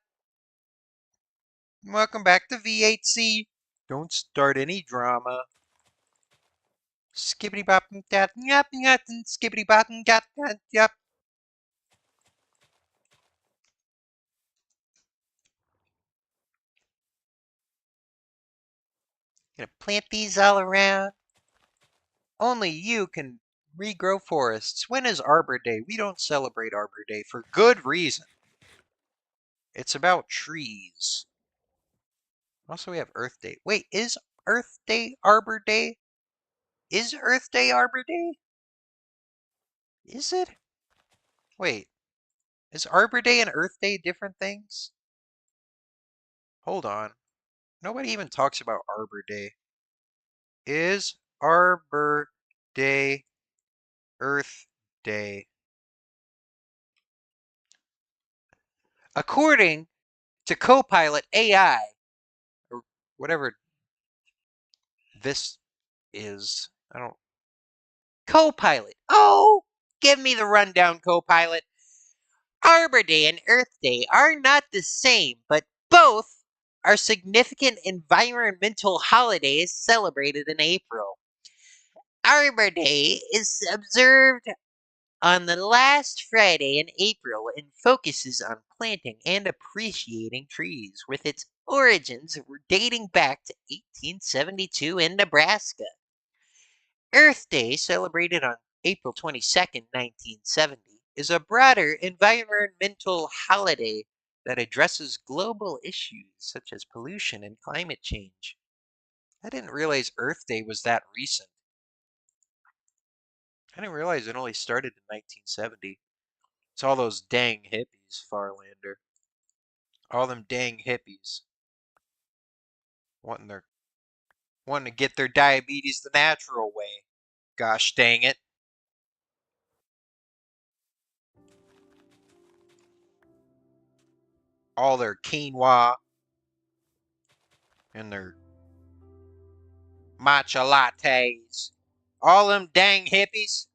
Welcome back to V8C. Don't start any drama. Skibbity bop and dat, yap yap, skibbity bop and dat dat yap. Gonna plant these all around. Only you can regrow forests. When is Arbor Day? We don't celebrate Arbor Day for good reason. It's about trees. Also, we have Earth Day. Wait, is Earth Day Arbor Day? Is Earth Day Arbor Day? Is it? Wait, is Arbor Day and Earth Day different things? Hold on. Nobody even talks about Arbor Day. Is Arbor Day Earth Day? According to Copilot AI, or whatever this is, I don't. Copilot. Oh, give me the rundown, Copilot. Arbor Day and Earth Day are not the same, but both are significant environmental holidays celebrated in April. Arbor Day is observed on the last Friday in April and focuses on planting and appreciating trees, with its origins dating back to 1872 in Nebraska. Earth Day, celebrated on April 22nd, 1970, is a broader environmental holiday that addresses global issues such as pollution and climate change. I didn't realize Earth Day was that recent. I didn't realize it only started in 1970. It's all those dang hippies, Farlander. All them dang hippies wanting their wanting to get their diabetes the natural way. Gosh dang it. All their quinoa and their matcha lattes. All them dang hippies.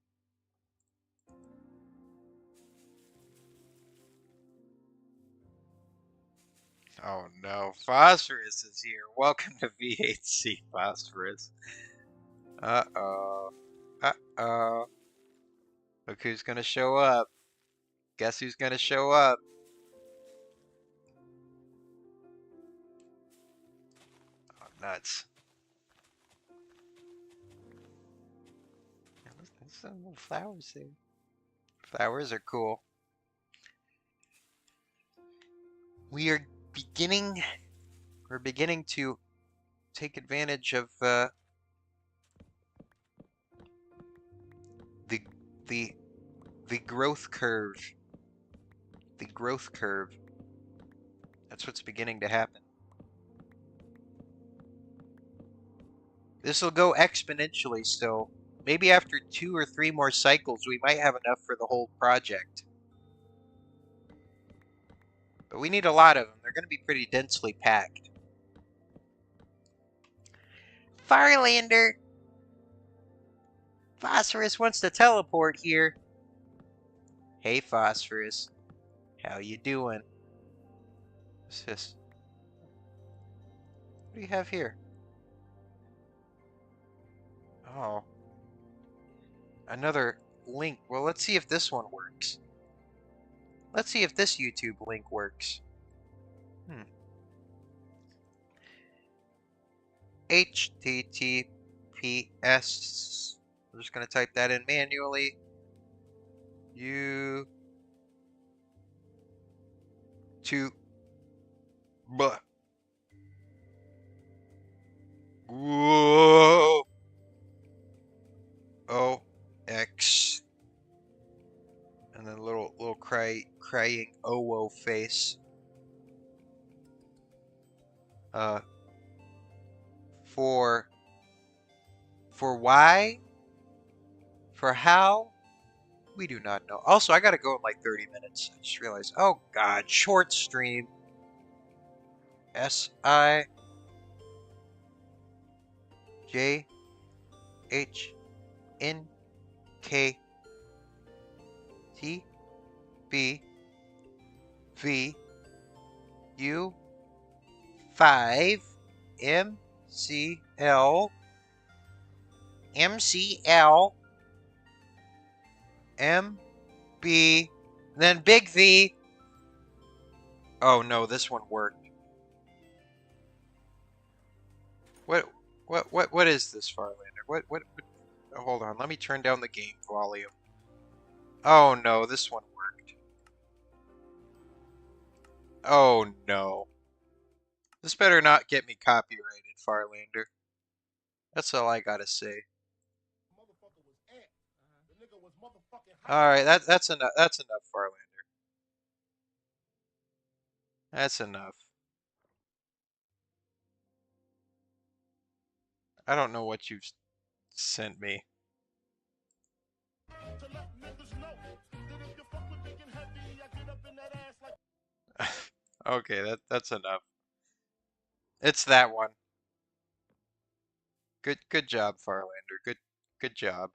Oh no, Phosphorus is here. Welcome to VHC, Phosphorus. Uh-oh. Uh-oh. Look who's gonna show up. Guess who's gonna show up? Oh, nuts. There's some little flowers there. Flowers are cool. We are beginning. We're beginning to take advantage of the the the growth curve. The growth curve. That's what's beginning to happen. This will go exponentially still. Maybe after 2 or 3 more cycles, we might have enough for the whole project. But we need a lot of them. They're going to be pretty densely packed. Firelander! Phosphorus wants to teleport here. Hey, Phosphorus. How you doing? What's this? What do you have here? Oh. Another link. Well, let's see if this one works. Let's see if this YouTube link works. HTTPS. I'm just going to type that in manually. You to but whoa O X and then little crying OO face. For why? For how? We do not know. Also, I gotta go in like 30 minutes. I just realized. Oh God, short stream. SIJHNKT B V U 5 MCL MB, then big V. Oh no, this one worked. What? What is this, Farlander? What? Oh, hold on, let me turn down the game volume. Oh no, this one worked. Oh no. This better not get me copyrighted, Farlander. That's all I gotta say. Alright, that's enough. That's enough, Farlander. That's enough. I don't know what you've sent me. Okay, that's enough. It's that one. Good job, Farlander. Good job.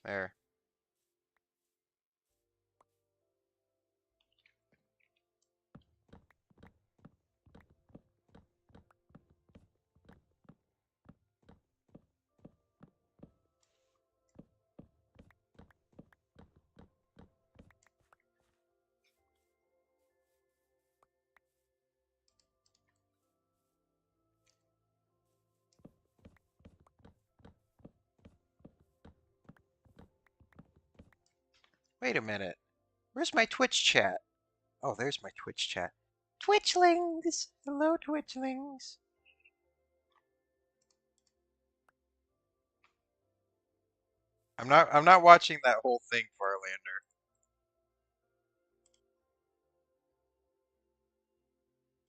There. Wait a minute. Where's my Twitch chat? Oh, there's my Twitch chat. Twitchlings! Hello, Twitchlings. I'm not watching that whole thing, Farlander.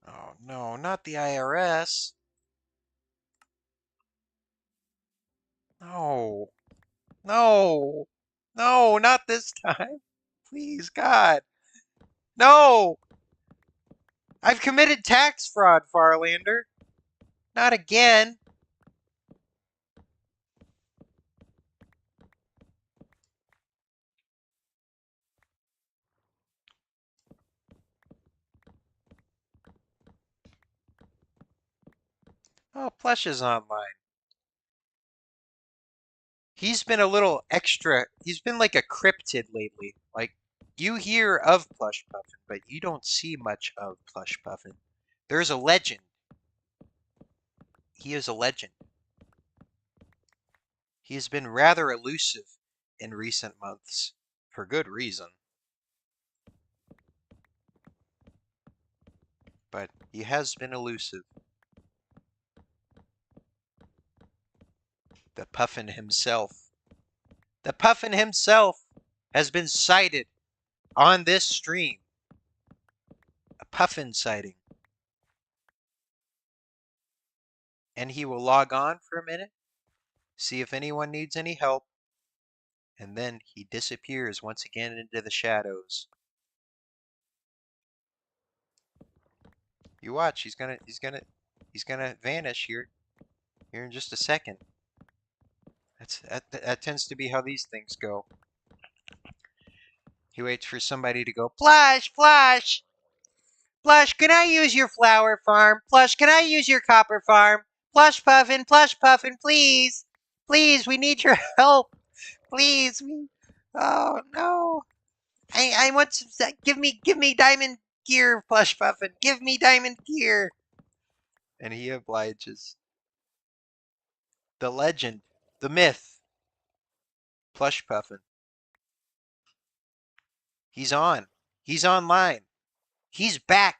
Oh no, not the IRS. No. No. No, not this time. Please, God. No! I've committed tax fraud, Farlander. Not again. Oh, Plush is online. He's been a little extra. He's been like a cryptid lately. Like, you hear of Plush Puffin, but you don't see much of Plush Puffin. There's a legend. He is a legend. He has been rather elusive in recent months, for good reason. But he has been elusive. The Puffin himself. The Puffin himself has been sighted on this stream. A Puffin sighting. And he will log on for a minute, see if anyone needs any help, and then he disappears once again into the shadows. You watch, he's gonna vanish here in just a second. That tends to be how these things go. He waits for somebody to go, Plush, Plush! Plush, can I use your flower farm? Plush, can I use your copper farm? Plush Puffin, please! Please, we need your help! Please! Oh, no! I want some, give me diamond gear, Plush Puffin! Give me diamond gear! And he obliges. The legend, the myth, Plush Puffin. He's on. He's online. He's back.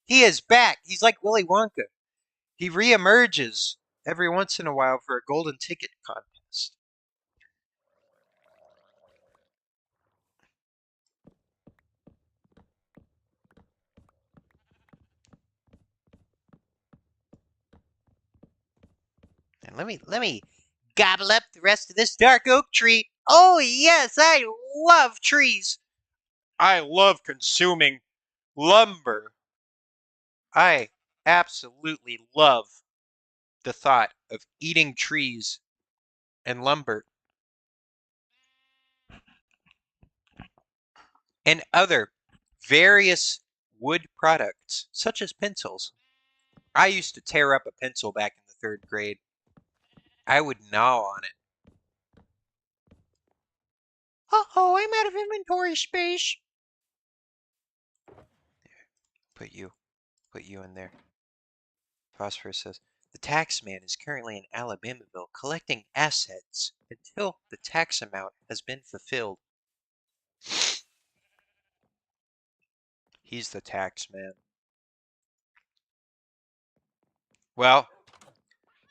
He is back. He's like Willy Wonka. He reemerges every once in a while for a golden ticket contest. And let me gobble up the rest of this dark oak tree. Oh yes, I love trees. I love consuming lumber. I absolutely love the thought of eating trees and lumber and other various wood products, such as pencils. I used to tear up a pencil back in the third grade. I would gnaw on it. Uh-oh, I'm out of inventory space. Put you in there. Phosphorus says, The taxman is currently in Alabamaville collecting assets until the tax amount has been fulfilled. He's the taxman. Well,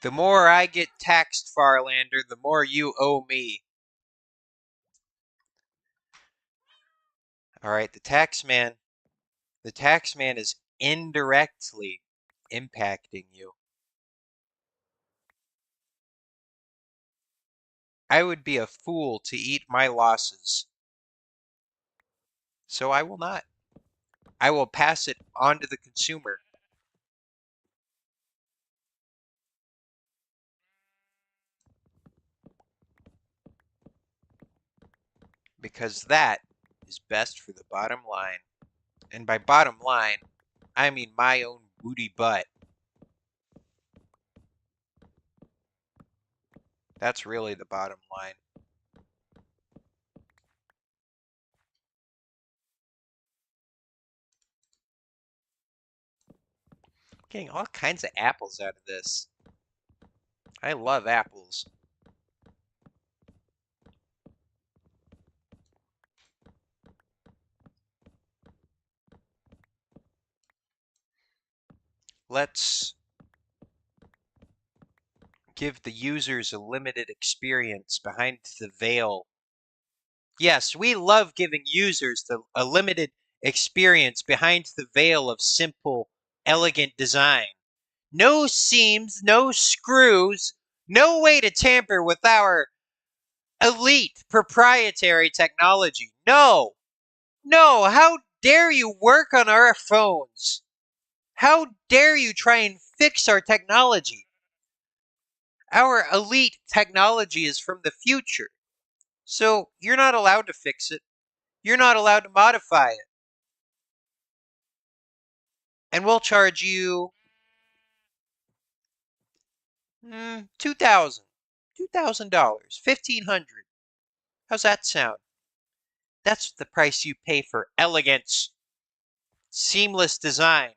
the more I get taxed, Farlander, the more you owe me. All right, the taxman is indirectly impacting you. I would be a fool to eat my losses. So I will not. I will pass it on to the consumer. Because that is best for the bottom line. And by bottom line, I mean my own booty butt. That's really the bottom line. Getting all kinds of apples out of this. I love apples. Let's give the users a limited experience behind the veil. Yes, we love giving users a limited experience behind the veil of simple, elegant design. No seams, no screws, no way to tamper with our elite proprietary technology. No, no, how dare you work on our phones? How dare you try and fix our technology? Our elite technology is from the future. So you're not allowed to fix it. You're not allowed to modify it. And we'll charge you 2,000. $2,000. 1,500. How's that sound? That's the price you pay for elegance, seamless design.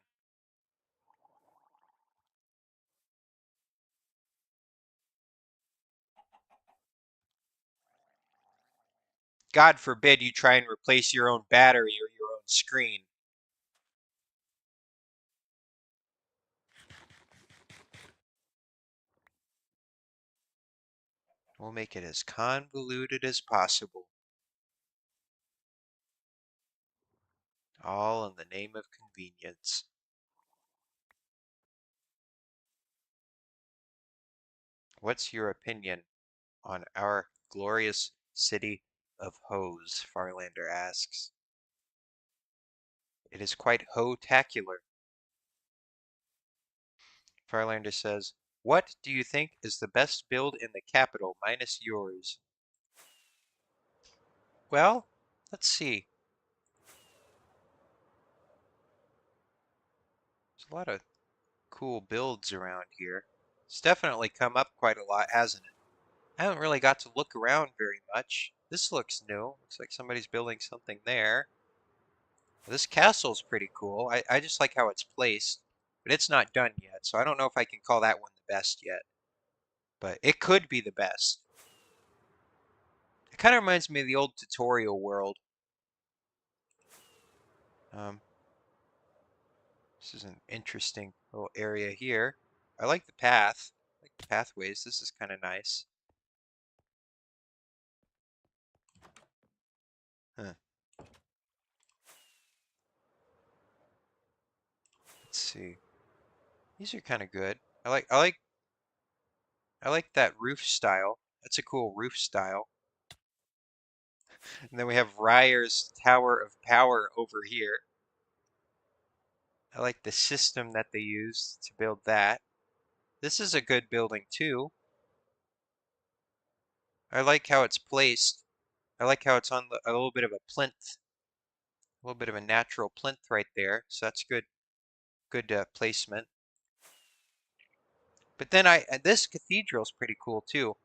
God forbid you try and replace your own battery or your own screen. We'll make it as convoluted as possible. All in the name of convenience. What's your opinion on our glorious city of hose? Farlander asks. It is quite ho-tacular. Farlander says, what do you think is the best build in the capital minus yours? Well, let's see. There's a lot of cool builds around here. It's definitely come up quite a lot, hasn't it? I haven't really got to look around very much. This looks new. Looks like somebody's building something there. This castle's pretty cool. I just like how it's placed. But it's not done yet, so I don't know if I can call that one the best yet. But it could be the best. It kind of reminds me of the old tutorial world. Um, this is an interesting little area here. I like the path. I like the pathways. This is kind of nice. Huh. Let's see. These are kind of good. I like that roof style. That's a cool roof style. And then we have Ryer's Tower of Power over here. I like the system that they used to build that. This is a good building too. I like how it's placed. I like how it's on a little bit of a plinth. A little bit of a natural plinth right there. So that's good placement. But then this cathedral's pretty cool too.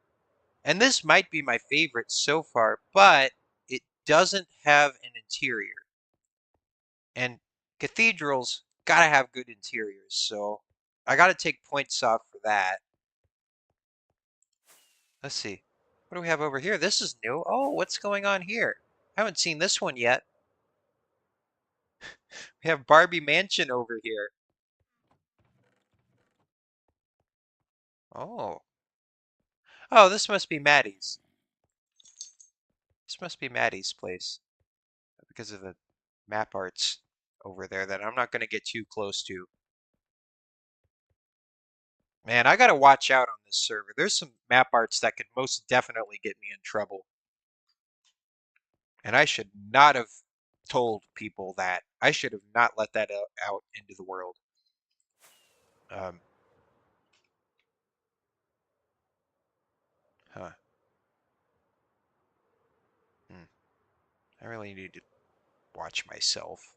And this might be my favorite so far, but it doesn't have an interior. And cathedrals gotta have good interiors, so I gotta take points off for for that. Let's see. What do we have over here? This is new. Oh, what's going on here? I haven't seen this one yet. We have Barbie Mansion over here. Oh. Oh, this must be Maddie's. This must be Maddie's place because of the map arts over there that I'm not going to get too close to. Man, I got to watch out on this server. There's some map arts that could most definitely get me in trouble. And I should not have told people that. I should have not let that out into the world. Um, huh. Hmm. I really need to watch myself.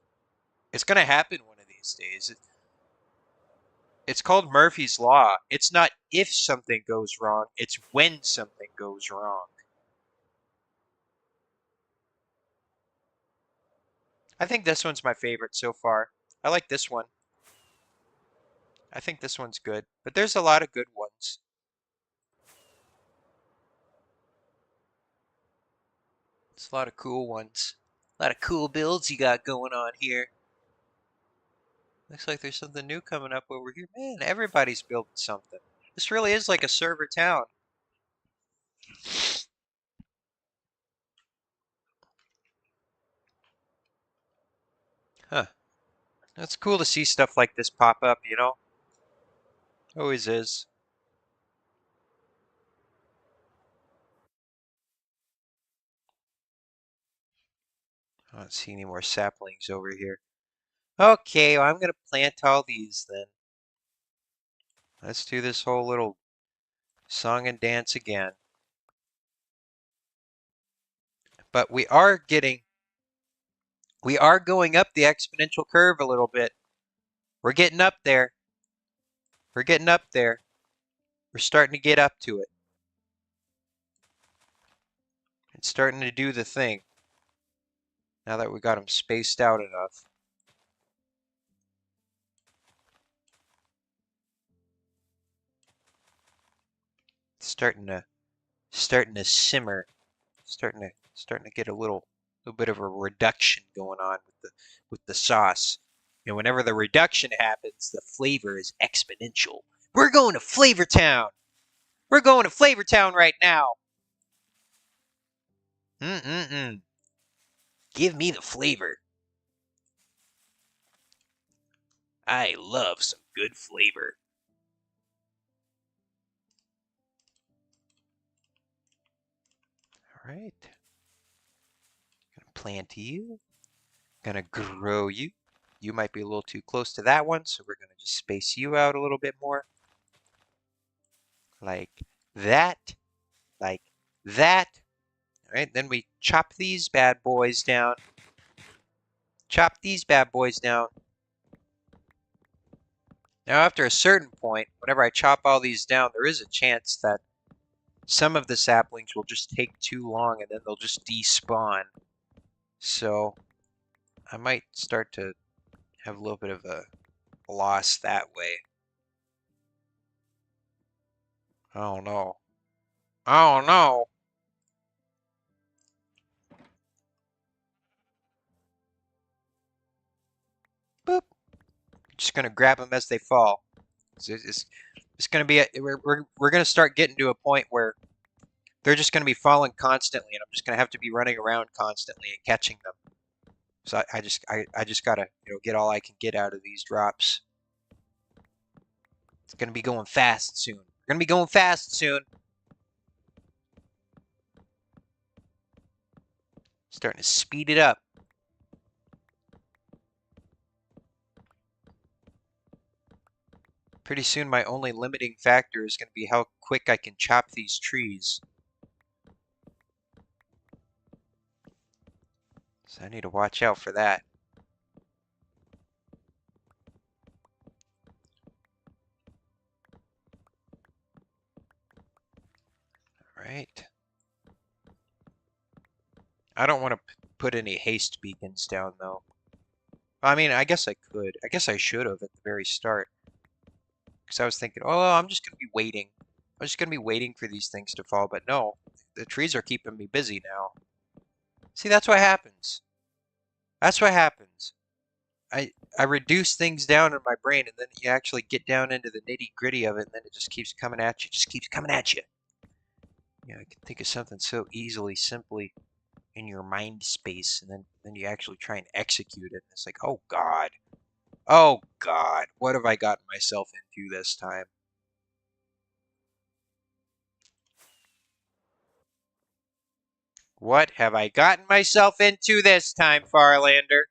It's going to happen one of these days. It's called Murphy's Law. It's not if something goes wrong, it's when something goes wrong. I think this one's my favorite so far. I like this one. I think this one's good, but there's a lot of good ones. There's a lot of cool ones. A lot of cool builds you got going on here. Looks like there's something new coming up over here. Man, everybody's building something. This really is like a server town. Huh. It's cool to see stuff like this pop up, you know? Always is. I don't see any more saplings over here. Okay, well, I'm going to plant all these then. Let's do this whole little song and dance again. But we are going up the exponential curve a little bit. We're getting up there. We're getting up there. We're starting to get up to it. It's starting to do the thing. Now that we got them spaced out enough. It's starting to simmer. Starting to get a little bit of a reduction going on with the sauce. And whenever the reduction happens, the flavor is exponential. We're going to Flavor Town. We're going to Flavor Town right now. Mm-mm-mm. Give me the flavor. I love some good flavor. All right. Gonna plant you. Gonna grow you. You might be a little too close to that one, so we're gonna just space you out a little bit more. Like that. Like that. All right, then we chop these bad boys down. Chop these bad boys down. Now, after a certain point, whenever I chop all these down, there is a chance that some of the saplings will just take too long and then they'll just despawn. So I might start to have a little bit of a loss that way. Oh no. Oh no. Boop. Just gonna grab them as they fall. It's gonna be we're gonna start getting to a point where they're just gonna be falling constantly, and I'm just gonna have to be running around constantly and catching them. So I just gotta get all I can get out of these drops. It's gonna be going fast soon. We're gonna be going fast soon. Starting to speed it up. Pretty soon my only limiting factor is gonna be how quick I can chop these trees. So I need to watch out for that. All right. I don't want to put any haste beacons down though. I mean, I guess I could. I guess I should have at the very start. Because I was thinking, oh, I'm just going to be waiting. I'm just going to be waiting for these things to fall. But no, the trees are keeping me busy now. See, that's what happens. That's what happens. I reduce things down in my brain, and then you actually get down into the nitty gritty of it, and then it just keeps coming at you. Just keeps coming at you. You know, I can think of something so easily, simply in your mind space, and then you actually try and execute it. And it's like, oh God, what have I gotten myself into this time? What have I gotten myself into this time, Farlander?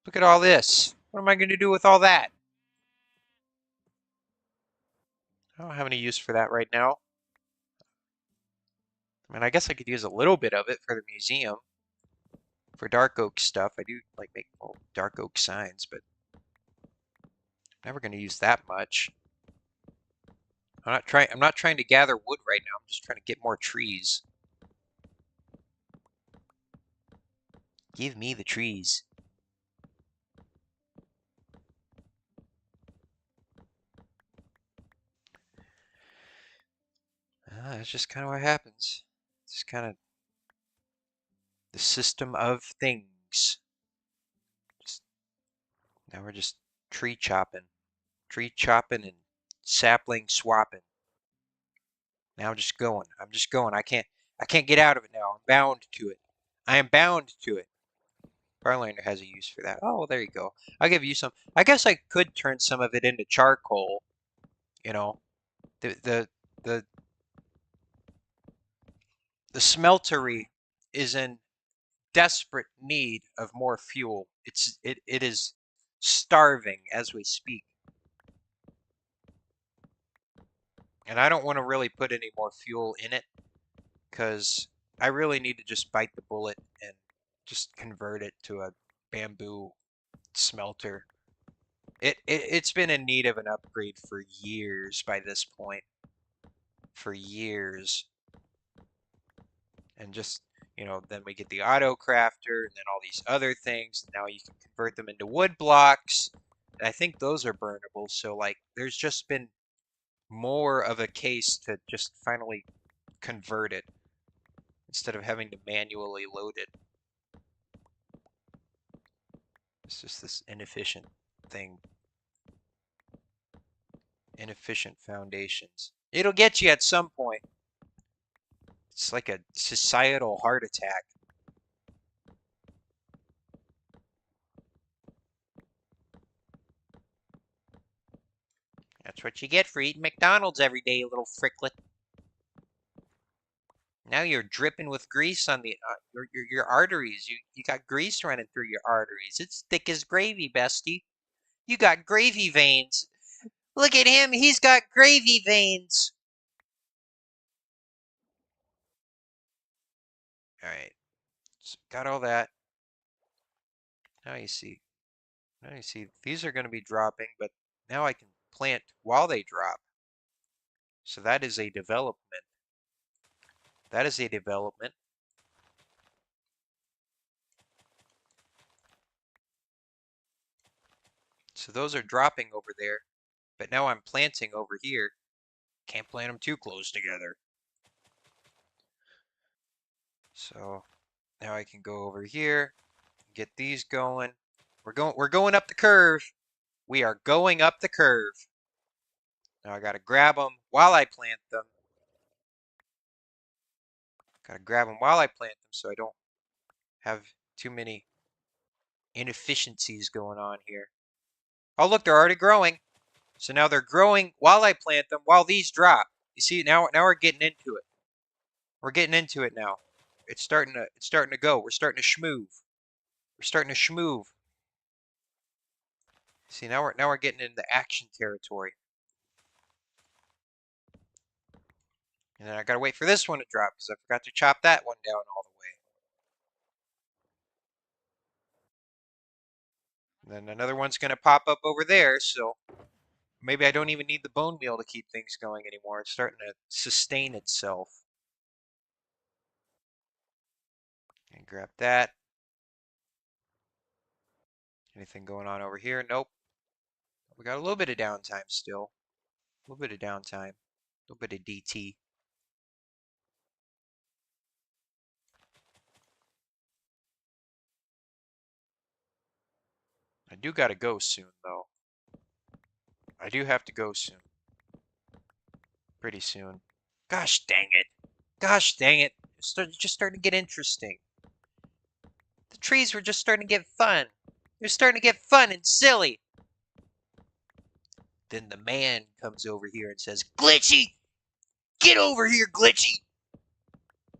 Look at all this. What am I going to do with all that? I don't have any use for that right now. I mean, I guess I could use a little bit of it for the museum. For dark oak stuff, I do like make dark oak signs, but never going to use that much. I'm not trying to gather wood right now. I'm just trying to get more trees. Give me the trees. That's just kind of what happens. It's kind of the system of things. Just now we're just tree chopping, and sapling swapping. Now I'm just going. I'm just going. I can't get out of it now. I'm bound to it. I am bound to it. Farlander has a use for that. Oh, well, there you go. I'll give you some. I guess I could turn some of it into charcoal. You know, the the the the smeltery is in desperate need of more fuel. It is starving as we speak. And I don't want to really put any more fuel in it because I really need to just bite the bullet and just convert it to a bamboo smelter. It's been in need of an upgrade for years by this point. For years. And just, then we get the auto crafter and then all these other things. Now you can convert them into wood blocks. And I think those are burnable. So like there's just been more of a case to just finally convert it instead of having to manually load it. It's just this inefficient thing. Inefficient foundations. It'll get you at some point. It's like a societal heart attack. That's what you get for eating McDonald's every day, you little fricklet. Now you're dripping with grease on your arteries. You got grease running through your arteries. It's thick as gravy, bestie. You got gravy veins. Look at him. He's got gravy veins. All right. So got all that. Now you see. Now you see. These are going to be dropping, but now I can plant while they drop. So that is a development. That is a development. So those are dropping over there, but now I'm planting over here. Can't plant them too close together. So now I can go over here, get these going. We're going up the curve. We are going up the curve. Now I gotta grab them while I plant them. Gotta grab them while I plant them so I don't have too many inefficiencies going on here. Oh look, they're already growing. So now they're growing while I plant them, while these drop. You see, now we're getting into it. We're getting into it now. It's starting to go. We're starting to schmoove. We're starting to schmoove. See, now we're getting into action territory. And then I gotta wait for this one to drop because I forgot to chop that one down all the way. And then another one's gonna pop up over there, so maybe I don't even need the bone meal to keep things going anymore. It's starting to sustain itself. And grab that. Anything going on over here? Nope. We got a little bit of downtime still. A little bit of downtime. A little bit of DT. I do gotta go soon, though. I do have to go soon. Pretty soon. Gosh dang it. Gosh dang it. It's just starting to get interesting. The trees were just starting to get fun. They're starting to get fun and silly. Then the man comes over here and says, Glitchy! Get over here, Glitchy!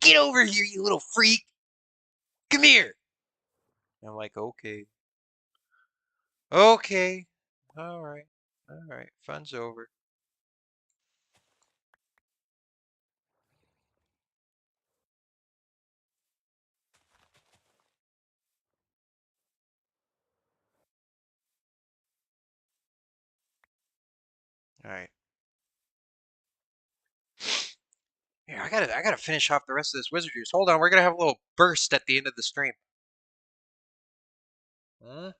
Get over here, you little freak! Come here! And I'm like, okay. Okay. Alright. Alright. Fun's over. Alright. Yeah, I gotta finish off the rest of this wizard juice. Hold on, we're gonna have a little burst at the end of the stream. Huh?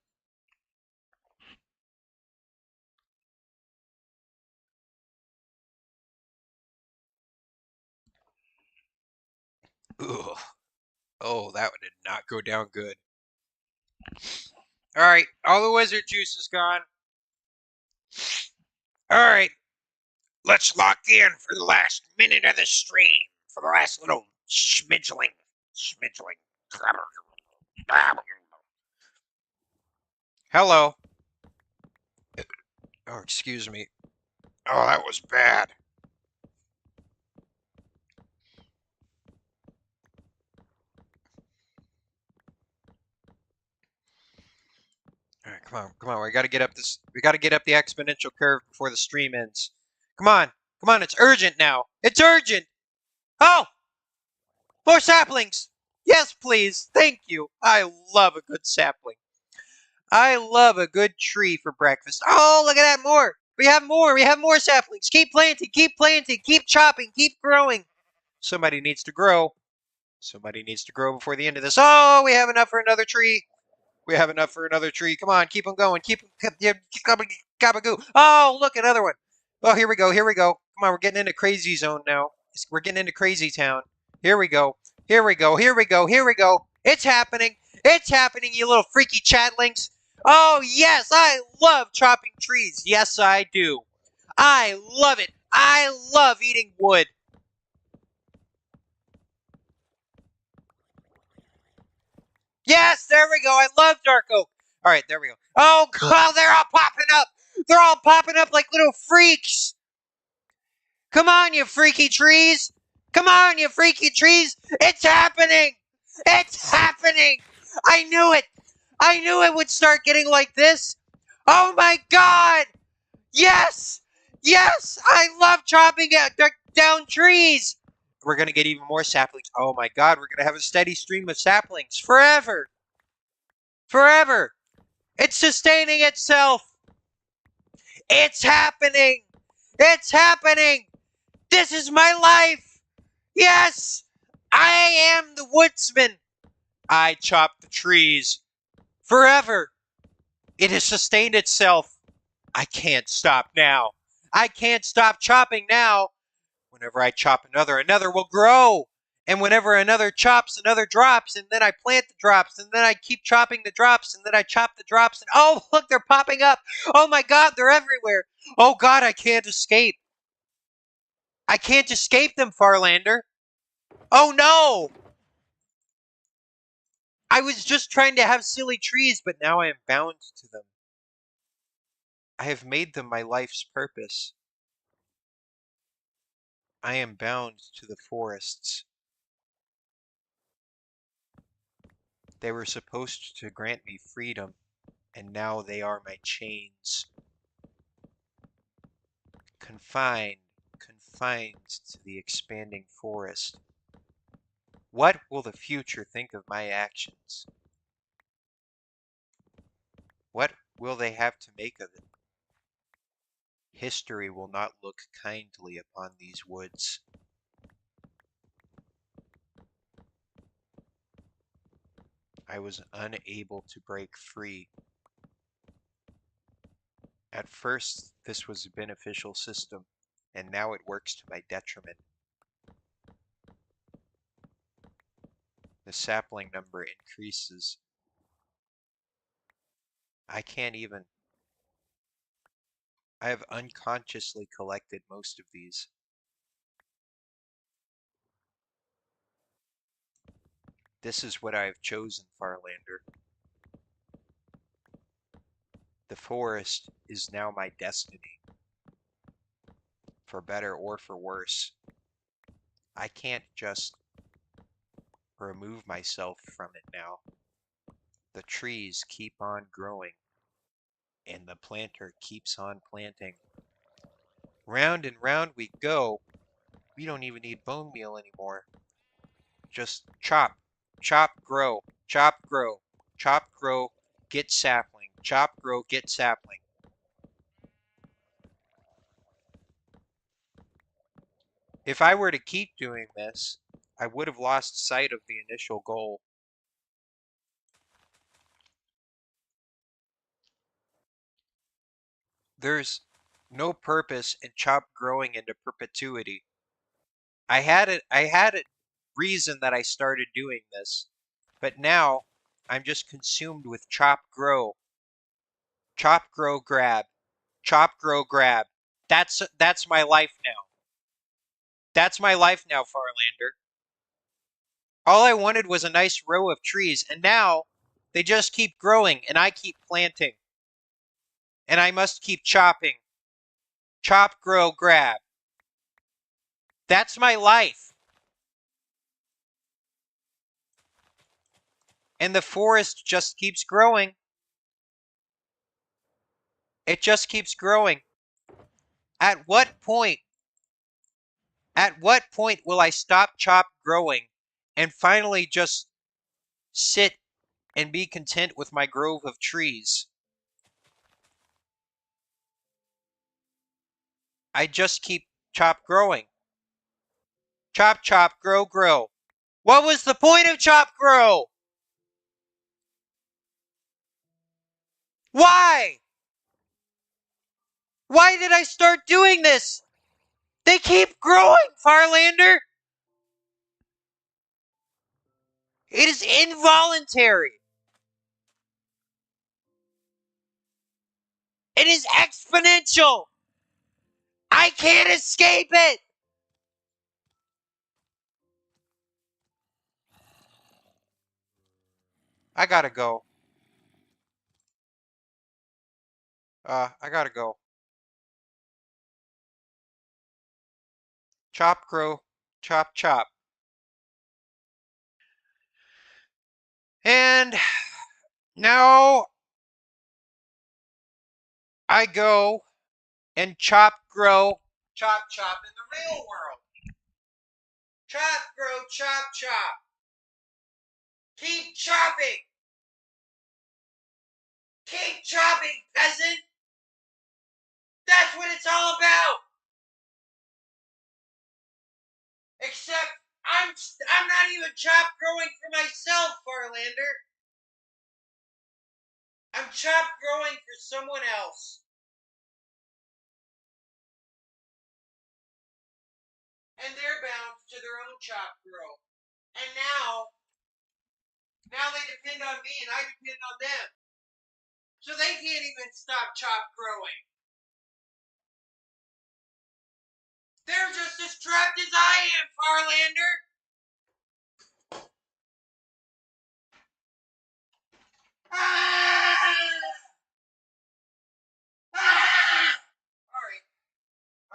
Ugh. Oh, that one did not go down good. Alright, all the wizard juice is gone. Alright, let's lock in for the last minute of the stream. For the last little schmidgeling. Schmidgeling. Hello. Oh, excuse me. Oh, that was bad. All right, come on. We got to get up this. We got to get up the exponential curve before the stream ends. Come on. It's urgent now. It's urgent. Oh, more saplings. Yes, please. Thank you. I love a good sapling. I love a good tree for breakfast. Oh, look at that. More. We have more. We have more saplings. Keep planting. Keep planting. Keep chopping. Keep growing. Somebody needs to grow. Somebody needs to grow before the end of this. Oh, we have enough for another tree. We have enough for another tree. Come on, keep them going. Keep them. Gabagoo. Oh, look, another one. Oh, here we go. Here we go. Come on, we're getting into crazy zone now. We're getting into crazy town. Here we go. Here we go. Here we go. Here we go. It's happening. It's happening, you little freaky chatlings. Oh, yes, I love chopping trees. Yes, I do. I love it. I love eating wood. Yes, there we go. I love dark oak. All right, there we go. Oh, God, they're all popping up. They're all popping up like little freaks. Come on, you freaky trees. Come on, you freaky trees. It's happening. It's happening. I knew it. I knew it would start getting like this. Oh, my God. Yes. Yes. I love chopping down trees. We're going to get even more saplings. Oh, my God. We're going to have a steady stream of saplings forever. Forever. It's sustaining itself. It's happening. It's happening. This is my life. Yes. I am the woodsman. I chop the trees forever. It has sustained itself. I can't stop now. I can't stop chopping now. Whenever I chop another will grow. And whenever another chops, another drops, and then I plant the drops, and then I keep chopping the drops, and then I chop the drops, and oh, look, they're popping up. Oh my God, they're everywhere. Oh God, I can't escape. I can't escape them, Farlander. Oh no! I was just trying to have silly trees, but now I am bound to them. I have made them my life's purpose. I am bound to the forests. They were supposed to grant me freedom, and now they are my chains. Confined, confined to the expanding forest. What will the future think of my actions? What will they have to make of it? History will not look kindly upon these woods. I was unable to break free. At first, this was a beneficial system, and now it works to my detriment. The sapling number increases. I can't even. I have unconsciously collected most of these. This is what I have chosen, Farlander. The forest is now my destiny, for better or for worse. I can't just remove myself from it now. The trees keep on growing, and the planter keeps on planting. Round and round we go. We don't even need bone meal anymore. Just chop, chop, grow, chop, grow, chop, grow, get sapling, chop, grow, get sapling. If I were to keep doing this, I would have lost sight of the initial goal. There's no purpose in chop growing into perpetuity. I had a reason that I started doing this, but now I'm just consumed with chop, grow, grab, chop, grow, grab. That's my life now. That's my life now, Farlander. All I wanted was a nice row of trees, and now they just keep growing, and I keep planting, and I must keep chopping. Chop, grow, grab. That's my life. And the forest just keeps growing. It just keeps growing. At what point, at what point will I stop chop growing and finally just sit and be content with my grove of trees? I just keep chop growing. Chop, chop, grow, grow. What was the point of chop grow? Why? Why did I start doing this? They keep growing, Farlander. It is involuntary. It is exponential. I can't escape it. I gotta go. I gotta go. Chop, grow, chop, chop. And now I go and chop, grow, chop, chop in the real world. Chop, grow, chop, chop. Keep chopping. Keep chopping, peasant. That's what it's all about. Except I'm not even chop growing for myself, Farlander. I'm chop growing for someone else. And they're bound to their own chop grow. And now they depend on me and I depend on them. So they can't even stop chop growing. They're just as trapped as I am, Farlander. Ah! Ah! Alright,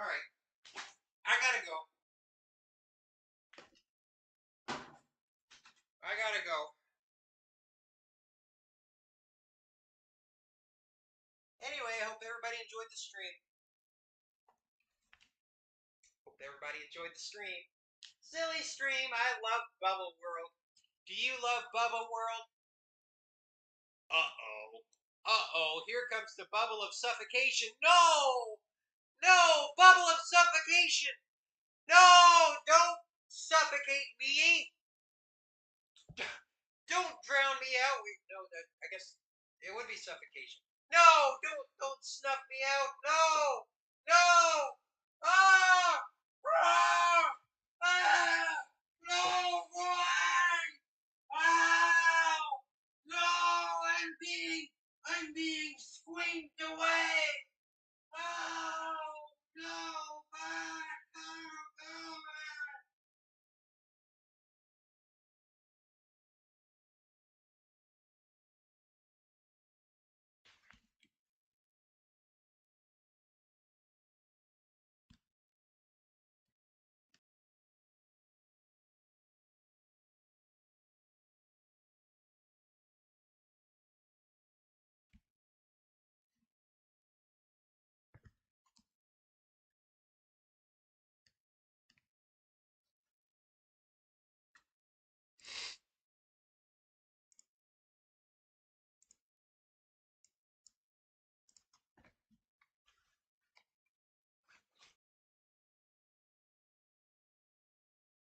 alright. I gotta go. I gotta go. Anyway, I hope everybody enjoyed the stream. Hope everybody enjoyed the stream. Silly stream. I love Bubble World. Do you love Bubble World? Uh-oh. Uh-oh. Here comes the bubble of suffocation. No! No! Bubble of suffocation! No! Don't suffocate me! Don't drown me out. Wait, no, that I guess it would be suffocation. No, don't snuff me out. No, no. Ah, ah.